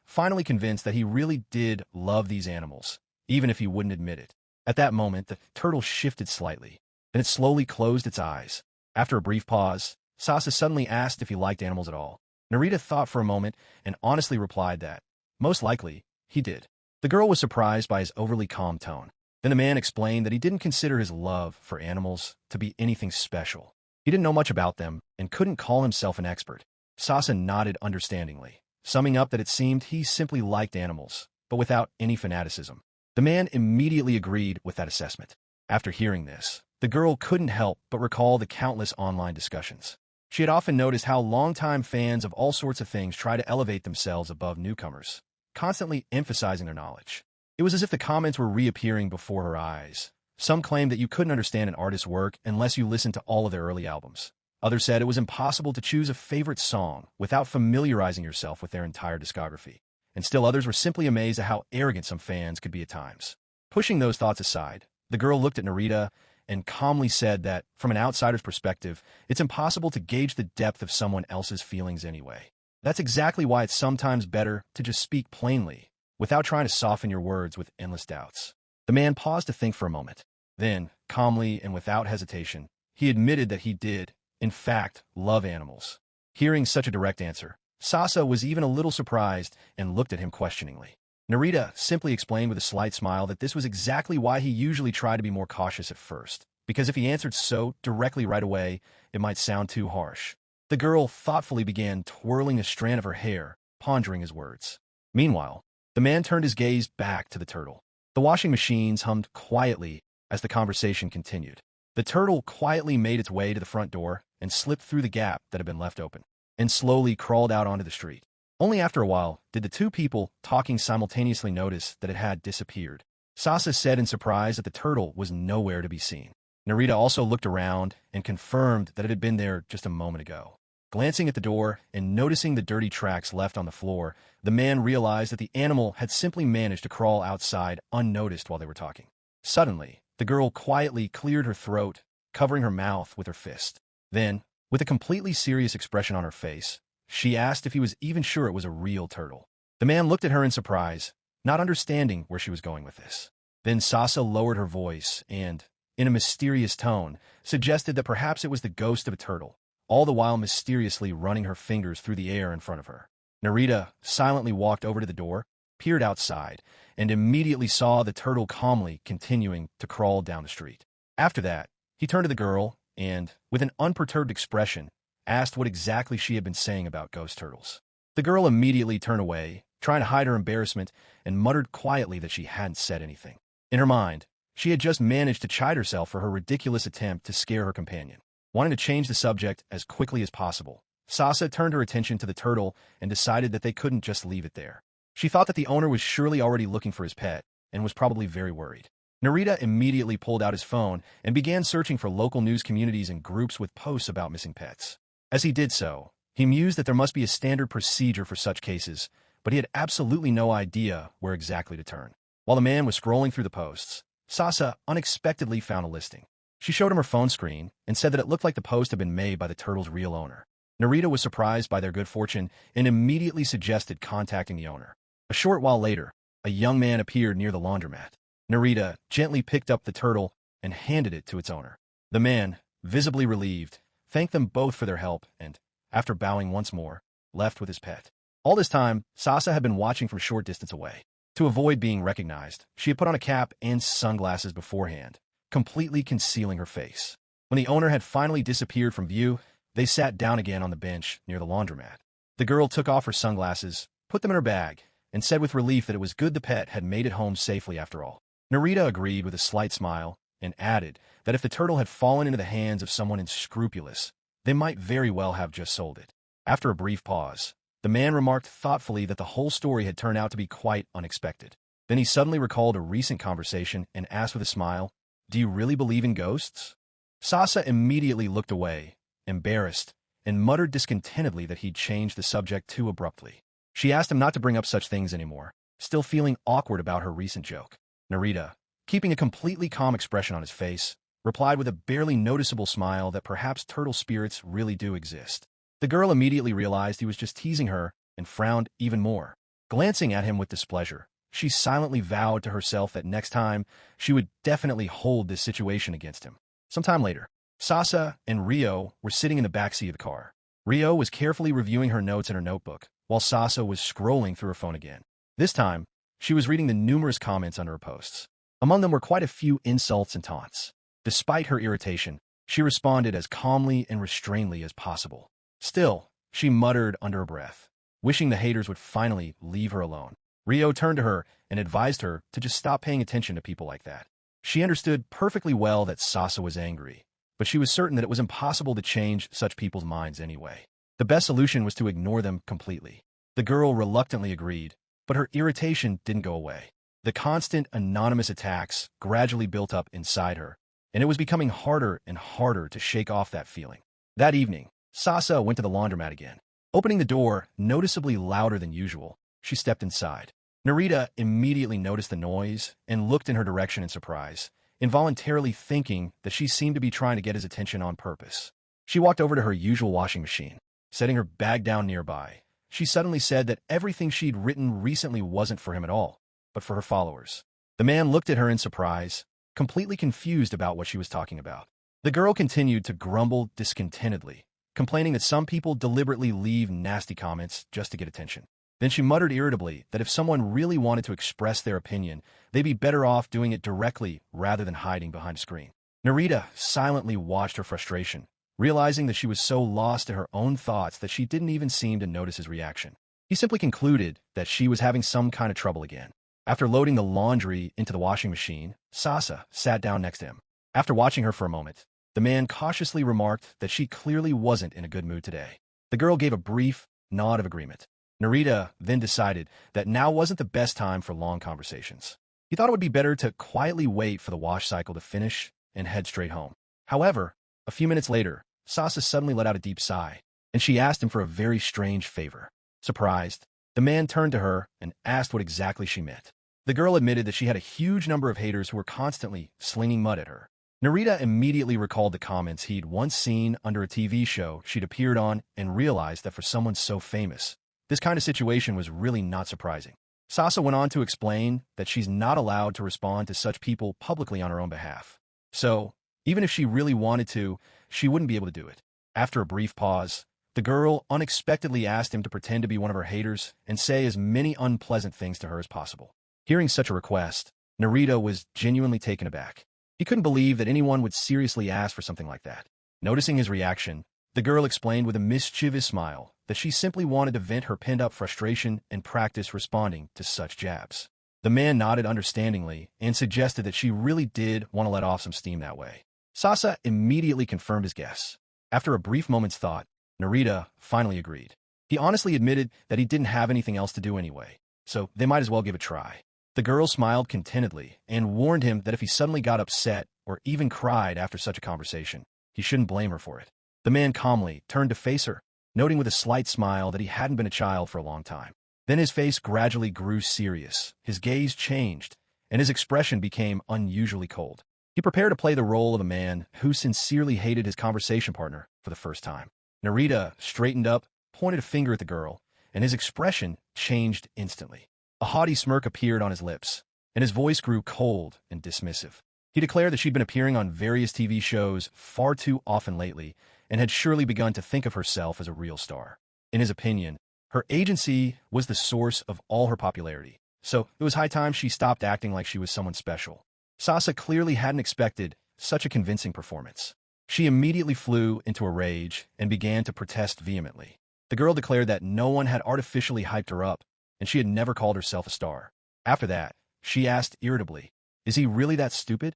finally convinced that he really did love these animals, even if he wouldn't admit it. At that moment, the turtle shifted slightly, then it slowly closed its eyes. After a brief pause, Sasa suddenly asked if he liked animals at all. Narita thought for a moment and honestly replied that, most likely, he did. The girl was surprised by his overly calm tone. Then the man explained that he didn't consider his love for animals to be anything special. He didn't know much about them and couldn't call himself an expert. Sasa nodded understandingly, summing up that it seemed he simply liked animals, but without any fanaticism. The man immediately agreed with that assessment. After hearing this, the girl couldn't help but recall the countless online discussions. She had often noticed how longtime fans of all sorts of things try to elevate themselves above newcomers, constantly emphasizing their knowledge. It was as if the comments were reappearing before her eyes. Some claimed that you couldn't understand an artist's work unless you listened to all of their early albums. Others said it was impossible to choose a favorite song without familiarizing yourself with their entire discography. And still others were simply amazed at how arrogant some fans could be at times. Pushing those thoughts aside, the girl looked at Narita and calmly said that, from an outsider's perspective, it's impossible to gauge the depth of someone else's feelings anyway. That's exactly why it's sometimes better to just speak plainly, without trying to soften your words with endless doubts. The man paused to think for a moment. Then, calmly and without hesitation, he admitted that he did, in fact, love animals. Hearing such a direct answer, Sasa was even a little surprised and looked at him questioningly. Narita simply explained with a slight smile that this was exactly why he usually tried to be more cautious at first, because if he answered so directly right away, it might sound too harsh. The girl thoughtfully began twirling a strand of her hair, pondering his words. Meanwhile, the man turned his gaze back to the turtle. The washing machines hummed quietly as the conversation continued. The turtle quietly made its way to the front door and slipped through the gap that had been left open, and slowly crawled out onto the street. Only after a while did the two people talking simultaneously notice that it had disappeared. Sasa said in surprise that the turtle was nowhere to be seen. Narita also looked around and confirmed that it had been there just a moment ago. Glancing at the door and noticing the dirty tracks left on the floor, the man realized that the animal had simply managed to crawl outside unnoticed while they were talking. Suddenly, the girl quietly cleared her throat, covering her mouth with her fist. Then, with a completely serious expression on her face, she asked if he was even sure it was a real turtle. The man looked at her in surprise, not understanding where she was going with this. Then Sasa lowered her voice and, in a mysterious tone, suggested that perhaps it was the ghost of a turtle, all the while mysteriously running her fingers through the air in front of her. Narita silently walked over to the door, peered outside, and immediately saw the turtle calmly continuing to crawl down the street. After that, he turned to the girl and, with an unperturbed expression, asked what exactly she had been saying about ghost turtles. The girl immediately turned away, trying to hide her embarrassment, and muttered quietly that she hadn't said anything. In her mind, she had just managed to chide herself for her ridiculous attempt to scare her companion. Wanting to change the subject as quickly as possible, Sasa turned her attention to the turtle and decided that they couldn't just leave it there. She thought that the owner was surely already looking for his pet and was probably very worried. Narita immediately pulled out his phone and began searching for local news communities and groups with posts about missing pets. As he did so, he mused that there must be a standard procedure for such cases, but he had absolutely no idea where exactly to turn. While the man was scrolling through the posts, Sasa unexpectedly found a listing. She showed him her phone screen and said that it looked like the post had been made by the turtle's real owner. Narita was surprised by their good fortune and immediately suggested contacting the owner. A short while later, a young man appeared near the laundromat. Narita gently picked up the turtle and handed it to its owner. The man, visibly relieved, thanked them both for their help and, after bowing once more, left with his pet. All this time, Sasa had been watching from a short distance away. To avoid being recognized, she had put on a cap and sunglasses beforehand, completely concealing her face. When the owner had finally disappeared from view, they sat down again on the bench near the laundromat. The girl took off her sunglasses, put them in her bag, and said with relief that it was good the pet had made it home safely after all. Narita agreed with a slight smile and added that if the turtle had fallen into the hands of someone unscrupulous, they might very well have just sold it. After a brief pause, the man remarked thoughtfully that the whole story had turned out to be quite unexpected. Then he suddenly recalled a recent conversation and asked with a smile, "Do you really believe in ghosts?" Sasa immediately looked away, embarrassed, and muttered discontentedly that he'd changed the subject too abruptly. She asked him not to bring up such things anymore, still feeling awkward about her recent joke. Narita, keeping a completely calm expression on his face, replied with a barely noticeable smile that perhaps turtle spirits really do exist. The girl immediately realized he was just teasing her and frowned even more. Glancing at him with displeasure, she silently vowed to herself that next time she would definitely hold this situation against him. Sometime later, Sasa and Rio were sitting in the backseat of the car. Rio was carefully reviewing her notes in her notebook, while Sasa was scrolling through her phone again. This time, she was reading the numerous comments under her posts. Among them were quite a few insults and taunts. Despite her irritation, she responded as calmly and restrainedly as possible. Still, she muttered under her breath, wishing the haters would finally leave her alone. Rio turned to her and advised her to just stop paying attention to people like that. She understood perfectly well that Sasa was angry, but she was certain that it was impossible to change such people's minds anyway. The best solution was to ignore them completely. The girl reluctantly agreed, but her irritation didn't go away. The constant anonymous attacks gradually built up inside her, and it was becoming harder and harder to shake off that feeling. That evening, Sasa went to the laundromat again. Opening the door noticeably louder than usual, she stepped inside. Narita immediately noticed the noise and looked in her direction in surprise, involuntarily thinking that she seemed to be trying to get his attention on purpose. She walked over to her usual washing machine. Setting her bag down nearby, she suddenly said that everything she'd written recently wasn't for him at all, but for her followers. The man looked at her in surprise, completely confused about what she was talking about. The girl continued to grumble discontentedly, complaining that some people deliberately leave nasty comments just to get attention. Then she muttered irritably that if someone really wanted to express their opinion, they'd be better off doing it directly rather than hiding behind a screen. Narita silently watched her frustration, realizing that she was so lost in her own thoughts that she didn't even seem to notice his reaction. He simply concluded that she was having some kind of trouble again. After loading the laundry into the washing machine, Sasa sat down next to him. After watching her for a moment, the man cautiously remarked that she clearly wasn't in a good mood today. The girl gave a brief nod of agreement. Narita then decided that now wasn't the best time for long conversations. He thought it would be better to quietly wait for the wash cycle to finish and head straight home. However, a few minutes later, Sasa suddenly let out a deep sigh, and she asked him for a very strange favor. Surprised, the man turned to her and asked what exactly she meant. The girl admitted that she had a huge number of haters who were constantly slinging mud at her. Narita immediately recalled the comments he'd once seen under a TV show she'd appeared on and realized that for someone so famous, this kind of situation was really not surprising. Sasa went on to explain that she's not allowed to respond to such people publicly on her own behalf. So, even if she really wanted to, she wouldn't be able to do it. After a brief pause, the girl unexpectedly asked him to pretend to be one of her haters and say as many unpleasant things to her as possible. Hearing such a request, Narita was genuinely taken aback. He couldn't believe that anyone would seriously ask for something like that. Noticing his reaction, the girl explained with a mischievous smile that she simply wanted to vent her pent-up frustration and practice responding to such jabs. The man nodded understandingly and suggested that she really did want to let off some steam that way. Sasa immediately confirmed his guess. After a brief moment's thought, Narita finally agreed. He honestly admitted that he didn't have anything else to do anyway, so they might as well give it a try. The girl smiled contentedly and warned him that if he suddenly got upset or even cried after such a conversation, he shouldn't blame her for it. The man calmly turned to face her, noting with a slight smile that he hadn't been a child for a long time. Then his face gradually grew serious, his gaze changed, and his expression became unusually cold. He prepared to play the role of a man who sincerely hated his conversation partner for the first time. Narita straightened up, pointed a finger at the girl, and his expression changed instantly. A haughty smirk appeared on his lips, and his voice grew cold and dismissive. He declared that she'd been appearing on various TV shows far too often lately and had surely begun to think of herself as a real star. In his opinion, her agency was the source of all her popularity, so it was high time she stopped acting like she was someone special. Sasa clearly hadn't expected such a convincing performance. She immediately flew into a rage and began to protest vehemently. The girl declared that no one had artificially hyped her up, and she had never called herself a star. After that, she asked irritably, "Is he really that stupid?"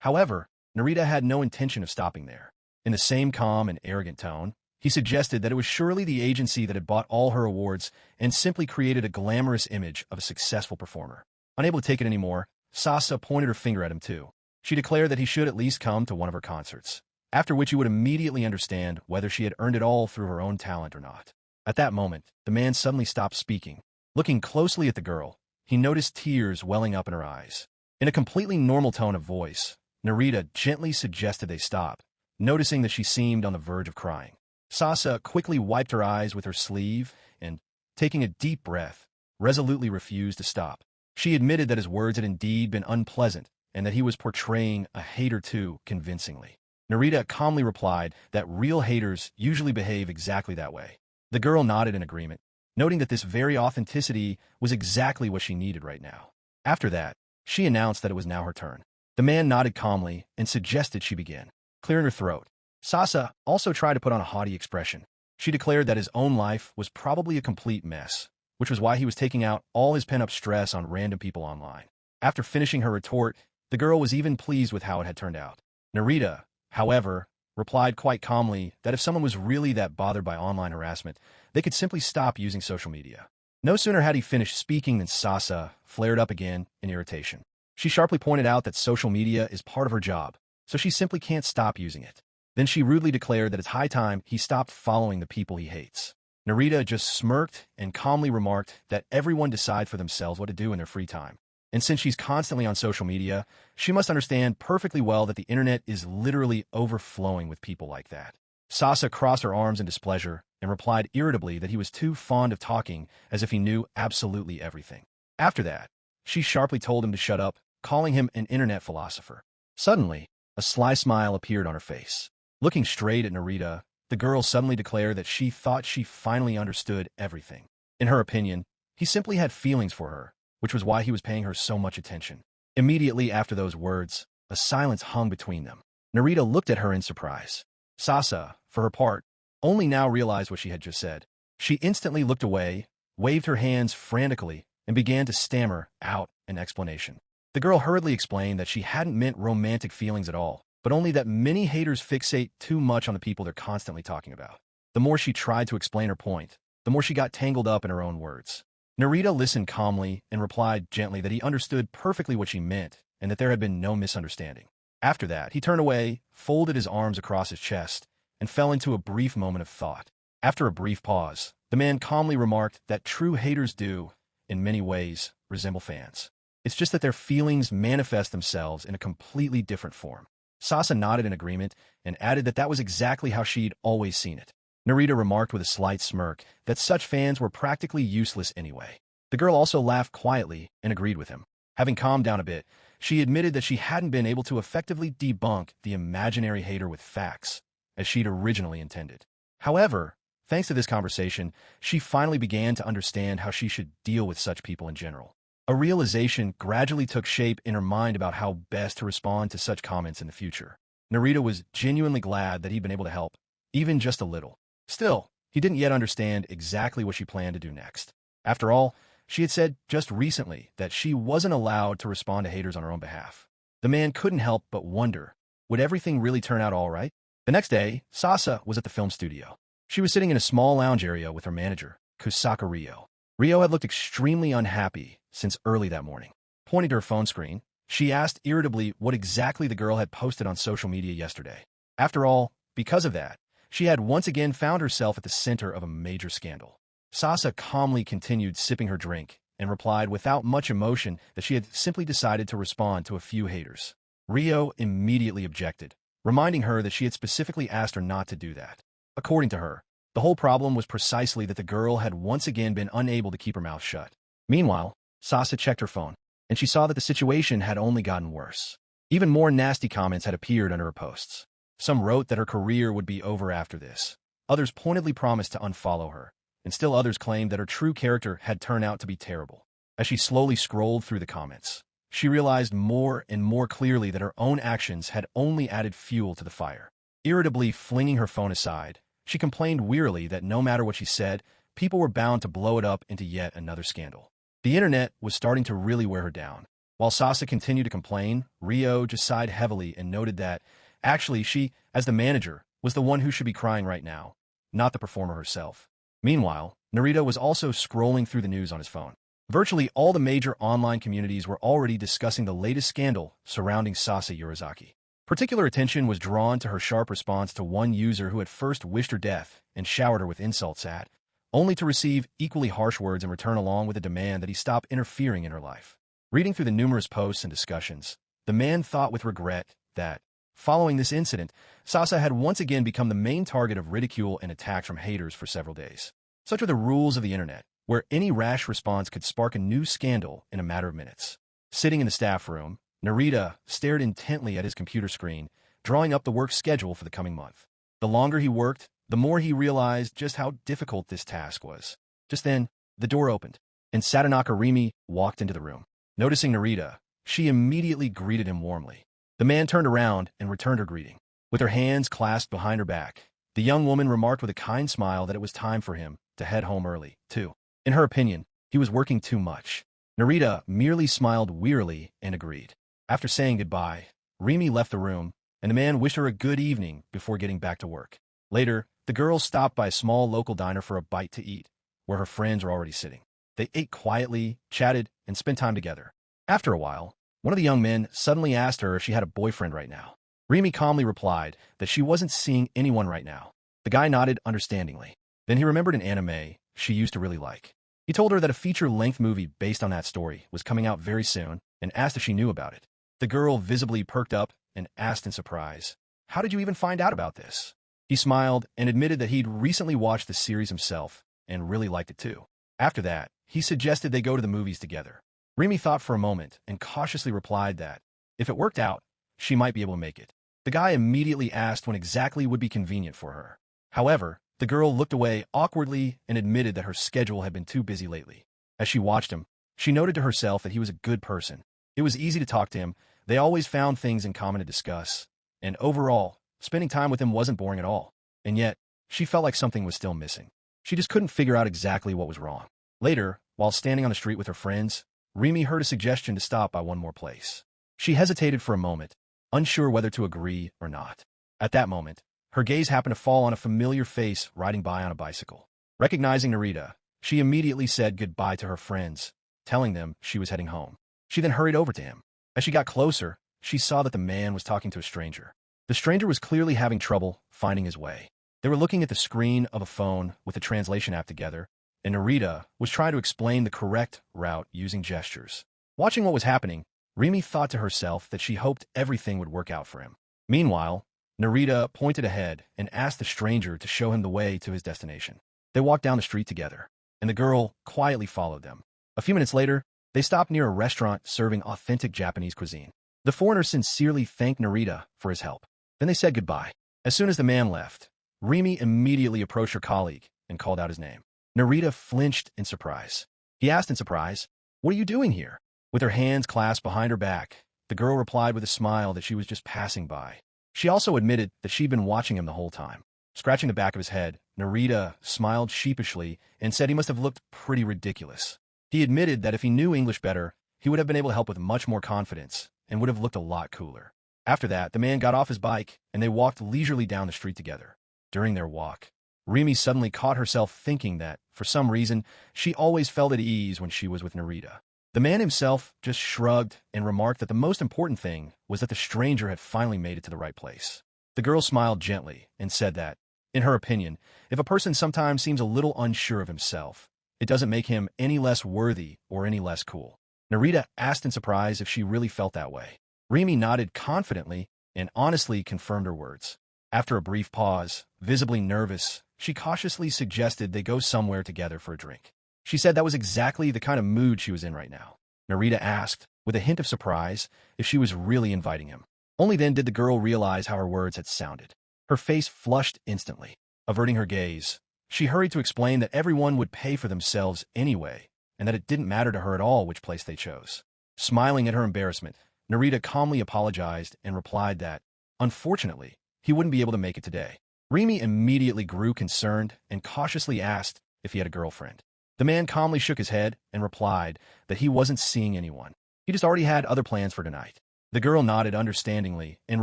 However, Narita had no intention of stopping there. In the same calm and arrogant tone, he suggested that it was surely the agency that had bought all her awards and simply created a glamorous image of a successful performer. Unable to take it anymore, Sasa pointed her finger at him too. She declared that he should at least come to one of her concerts, after which he would immediately understand whether she had earned it all through her own talent or not. At that moment, the man suddenly stopped speaking. Looking closely at the girl, he noticed tears welling up in her eyes. In a completely normal tone of voice, Narita gently suggested they stop, noticing that she seemed on the verge of crying. Sasa quickly wiped her eyes with her sleeve and, taking a deep breath, resolutely refused to stop. She admitted that his words had indeed been unpleasant and that he was portraying a hater too convincingly. Narita calmly replied that real haters usually behave exactly that way. The girl nodded in agreement, noting that this very authenticity was exactly what she needed right now. After that, she announced that it was now her turn. The man nodded calmly and suggested she begin, clearing her throat. Sasa also tried to put on a haughty expression. She declared that his own life was probably a complete mess, which was why he was taking out all his pent-up stress on random people online. After finishing her retort, the girl was even pleased with how it had turned out. Narita, however, replied quite calmly that if someone was really that bothered by online harassment, they could simply stop using social media. No sooner had he finished speaking than Sasa flared up again in irritation. She sharply pointed out that social media is part of her job, so she simply can't stop using it. Then she rudely declared that it's high time he stopped following the people he hates. Narita just smirked and calmly remarked that everyone decide for themselves what to do in their free time. And since she's constantly on social media, she must understand perfectly well that the internet is literally overflowing with people like that. Sasa crossed her arms in displeasure and replied irritably that he was too fond of talking as if he knew absolutely everything. After that, she sharply told him to shut up, calling him an internet philosopher. Suddenly, a sly smile appeared on her face. Looking straight at Narita, the girl suddenly declared that she thought she finally understood everything. In her opinion, he simply had feelings for her, which was why he was paying her so much attention. Immediately after those words, a silence hung between them. Narita looked at her in surprise. Sasa, for her part, only now realized what she had just said. She instantly looked away, waved her hands frantically, and began to stammer out an explanation. The girl hurriedly explained that she hadn't meant romantic feelings at all, but only that many haters fixate too much on the people they're constantly talking about. The more she tried to explain her point, the more she got tangled up in her own words. Narita listened calmly and replied gently that he understood perfectly what she meant and that there had been no misunderstanding. After that, he turned away, folded his arms across his chest, and fell into a brief moment of thought. After a brief pause, the man calmly remarked that true haters do, in many ways, resemble fans. It's just that their feelings manifest themselves in a completely different form. Sasa nodded in agreement and added that that was exactly how she'd always seen it. Narita remarked with a slight smirk that such fans were practically useless anyway. The girl also laughed quietly and agreed with him. Having calmed down a bit, she admitted that she hadn't been able to effectively debunk the imaginary hater with facts, as she'd originally intended. However, thanks to this conversation, she finally began to understand how she should deal with such people in general. A realization gradually took shape in her mind about how best to respond to such comments in the future. Narita was genuinely glad that he'd been able to help, even just a little. Still, he didn't yet understand exactly what she planned to do next. After all, she had said just recently that she wasn't allowed to respond to haters on her own behalf. The man couldn't help but wonder, would everything really turn out all right? The next day, Sasa was at the film studio. She was sitting in a small lounge area with her manager, Kusaka Ryo. Ryo had looked extremely unhappy since early that morning. Pointing to her phone screen, she asked irritably what exactly the girl had posted on social media yesterday. After all, because of that, she had once again found herself at the center of a major scandal. Sasa calmly continued sipping her drink and replied without much emotion that she had simply decided to respond to a few haters. Ryo immediately objected, reminding her that she had specifically asked her not to do that. According to her, the whole problem was precisely that the girl had once again been unable to keep her mouth shut. Meanwhile, Sasa checked her phone, and she saw that the situation had only gotten worse. Even more nasty comments had appeared under her posts. Some wrote that her career would be over after this. Others pointedly promised to unfollow her, and still others claimed that her true character had turned out to be terrible. As she slowly scrolled through the comments, she realized more and more clearly that her own actions had only added fuel to the fire. Irritably flinging her phone aside, she complained wearily that no matter what she said, people were bound to blow it up into yet another scandal. The internet was starting to really wear her down. While Sasa continued to complain, Rio just sighed heavily and noted that, actually, she, as the manager, was the one who should be crying right now, not the performer herself. Meanwhile, Narita was also scrolling through the news on his phone. Virtually all the major online communities were already discussing the latest scandal surrounding Sasa Yurizaki. Particular attention was drawn to her sharp response to one user who had first wished her death and showered her with insults at, only to receive equally harsh words in return along with a demand that he stop interfering in her life. Reading through the numerous posts and discussions, the man thought with regret that, following this incident, Sasa had once again become the main target of ridicule and attacks from haters for several days. Such are the rules of the internet, where any rash response could spark a new scandal in a matter of minutes. Sitting in the staff room, Narita stared intently at his computer screen, drawing up the work schedule for the coming month. The longer he worked, the more he realized just how difficult this task was. Just then, the door opened, and Satonaka Rimi walked into the room. Noticing Narita, she immediately greeted him warmly. The man turned around and returned her greeting. With her hands clasped behind her back, the young woman remarked with a kind smile that it was time for him to head home early, too. In her opinion, he was working too much. Narita merely smiled wearily and agreed. After saying goodbye, Rimi left the room, and the man wished her a good evening before getting back to work. Later, the girls stopped by a small local diner for a bite to eat, where her friends were already sitting. They ate quietly, chatted, and spent time together. After a while, one of the young men suddenly asked her if she had a boyfriend right now. Rimi calmly replied that she wasn't seeing anyone right now. The guy nodded understandingly. Then he remembered an anime she used to really like. He told her that a feature-length movie based on that story was coming out very soon and asked if she knew about it. The girl visibly perked up and asked in surprise, "How did you even find out about this?" He smiled and admitted that he'd recently watched the series himself and really liked it too. After that, he suggested they go to the movies together. Rimi thought for a moment and cautiously replied that, if it worked out, she might be able to make it. The guy immediately asked when exactly would be convenient for her. However, the girl looked away awkwardly and admitted that her schedule had been too busy lately. As she watched him, she noted to herself that he was a good person. It was easy to talk to him, they always found things in common to discuss, and overall, spending time with him wasn't boring at all. And yet, she felt like something was still missing. She just couldn't figure out exactly what was wrong. Later, while standing on the street with her friends, Rimi heard a suggestion to stop by one more place. She hesitated for a moment, unsure whether to agree or not. At that moment, her gaze happened to fall on a familiar face riding by on a bicycle. Recognizing Narita, she immediately said goodbye to her friends, telling them she was heading home. She then hurried over to him. As she got closer, she saw that the man was talking to a stranger. The stranger was clearly having trouble finding his way. They were looking at the screen of a phone with a translation app together, and Narita was trying to explain the correct route using gestures. Watching what was happening, Rimi thought to herself that she hoped everything would work out for him. Meanwhile, Narita pointed ahead and asked the stranger to show him the way to his destination. They walked down the street together, and the girl quietly followed them. A few minutes later, they stopped near a restaurant serving authentic Japanese cuisine. The foreigner sincerely thanked Narita for his help. Then they said goodbye. As soon as the man left, Rimi immediately approached her colleague and called out his name. Narita flinched in surprise. He asked in surprise, "What are you doing here?" With her hands clasped behind her back, the girl replied with a smile that she was just passing by. She also admitted that she'd been watching him the whole time. Scratching the back of his head, Narita smiled sheepishly and said he must have looked pretty ridiculous. He admitted that if he knew English better, he would have been able to help with much more confidence and would have looked a lot cooler. After that, the man got off his bike and they walked leisurely down the street together. During their walk, Rimi suddenly caught herself thinking that, for some reason, she always felt at ease when she was with Narita. The man himself just shrugged and remarked that the most important thing was that the stranger had finally made it to the right place. The girl smiled gently and said that, in her opinion, if a person sometimes seems a little unsure of himself, it doesn't make him any less worthy or any less cool. Narita asked in surprise if she really felt that way. Rimi nodded confidently and honestly confirmed her words. After a brief pause, visibly nervous, she cautiously suggested they go somewhere together for a drink. She said that was exactly the kind of mood she was in right now. Narita asked, with a hint of surprise, if she was really inviting him. Only then did the girl realize how her words had sounded. Her face flushed instantly. Averting her gaze, she hurried to explain that everyone would pay for themselves anyway, and that it didn't matter to her at all which place they chose. Smiling at her embarrassment, Narita calmly apologized and replied that, unfortunately, he wouldn't be able to make it today. Rimi immediately grew concerned and cautiously asked if he had a girlfriend. The man calmly shook his head and replied that he wasn't seeing anyone. He just already had other plans for tonight. The girl nodded understandingly and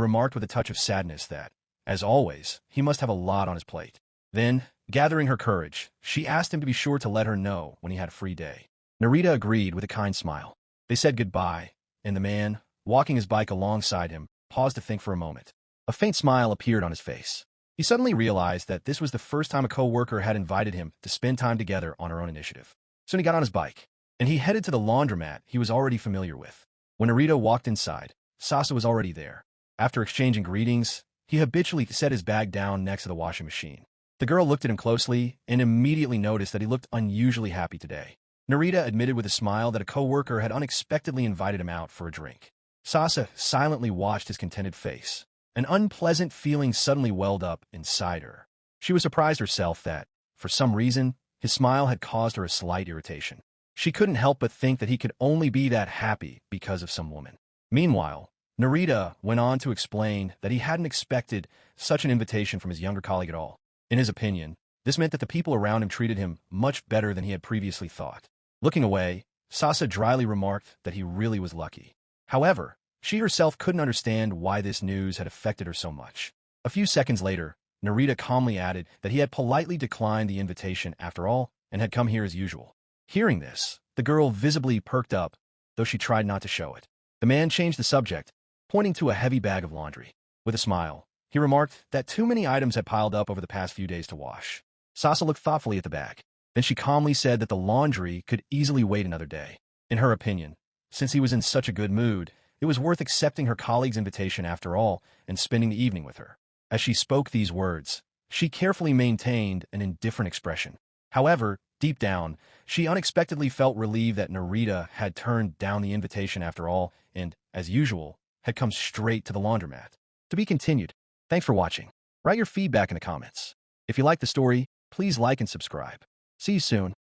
remarked with a touch of sadness that, as always, he must have a lot on his plate. Then, gathering her courage, she asked him to be sure to let her know when he had a free day. Narita agreed with a kind smile. They said goodbye, and the man, walking his bike alongside him, paused to think for a moment. A faint smile appeared on his face. He suddenly realized that this was the first time a co-worker had invited him to spend time together on her own initiative. Soon he got on his bike, and he headed to the laundromat he was already familiar with. When Narita walked inside, Sasa was already there. After exchanging greetings, he habitually set his bag down next to the washing machine. The girl looked at him closely and immediately noticed that he looked unusually happy today. Narita admitted with a smile that a co-worker had unexpectedly invited him out for a drink. Sasa silently watched his contented face. An unpleasant feeling suddenly welled up inside her. She was surprised herself that, for some reason, his smile had caused her a slight irritation. She couldn't help but think that he could only be that happy because of some woman. Meanwhile, Narita went on to explain that he hadn't expected such an invitation from his younger colleague at all. In his opinion, this meant that the people around him treated him much better than he had previously thought. Looking away, Sasa dryly remarked that he really was lucky. However, she herself couldn't understand why this news had affected her so much. A few seconds later, Narita calmly added that he had politely declined the invitation after all and had come here as usual. Hearing this, the girl visibly perked up, though she tried not to show it. The man changed the subject, pointing to a heavy bag of laundry. With a smile, he remarked that too many items had piled up over the past few days to wash. Sasa looked thoughtfully at the bag. Then she calmly said that the laundry could easily wait another day. In her opinion, since he was in such a good mood, it was worth accepting her colleague's invitation after all and spending the evening with her. As she spoke these words, she carefully maintained an indifferent expression. However, deep down, she unexpectedly felt relieved that Narita had turned down the invitation after all and, as usual, had come straight to the laundromat. To be continued. Thanks for watching. Write your feedback in the comments. If you like the story, please like and subscribe. See you soon.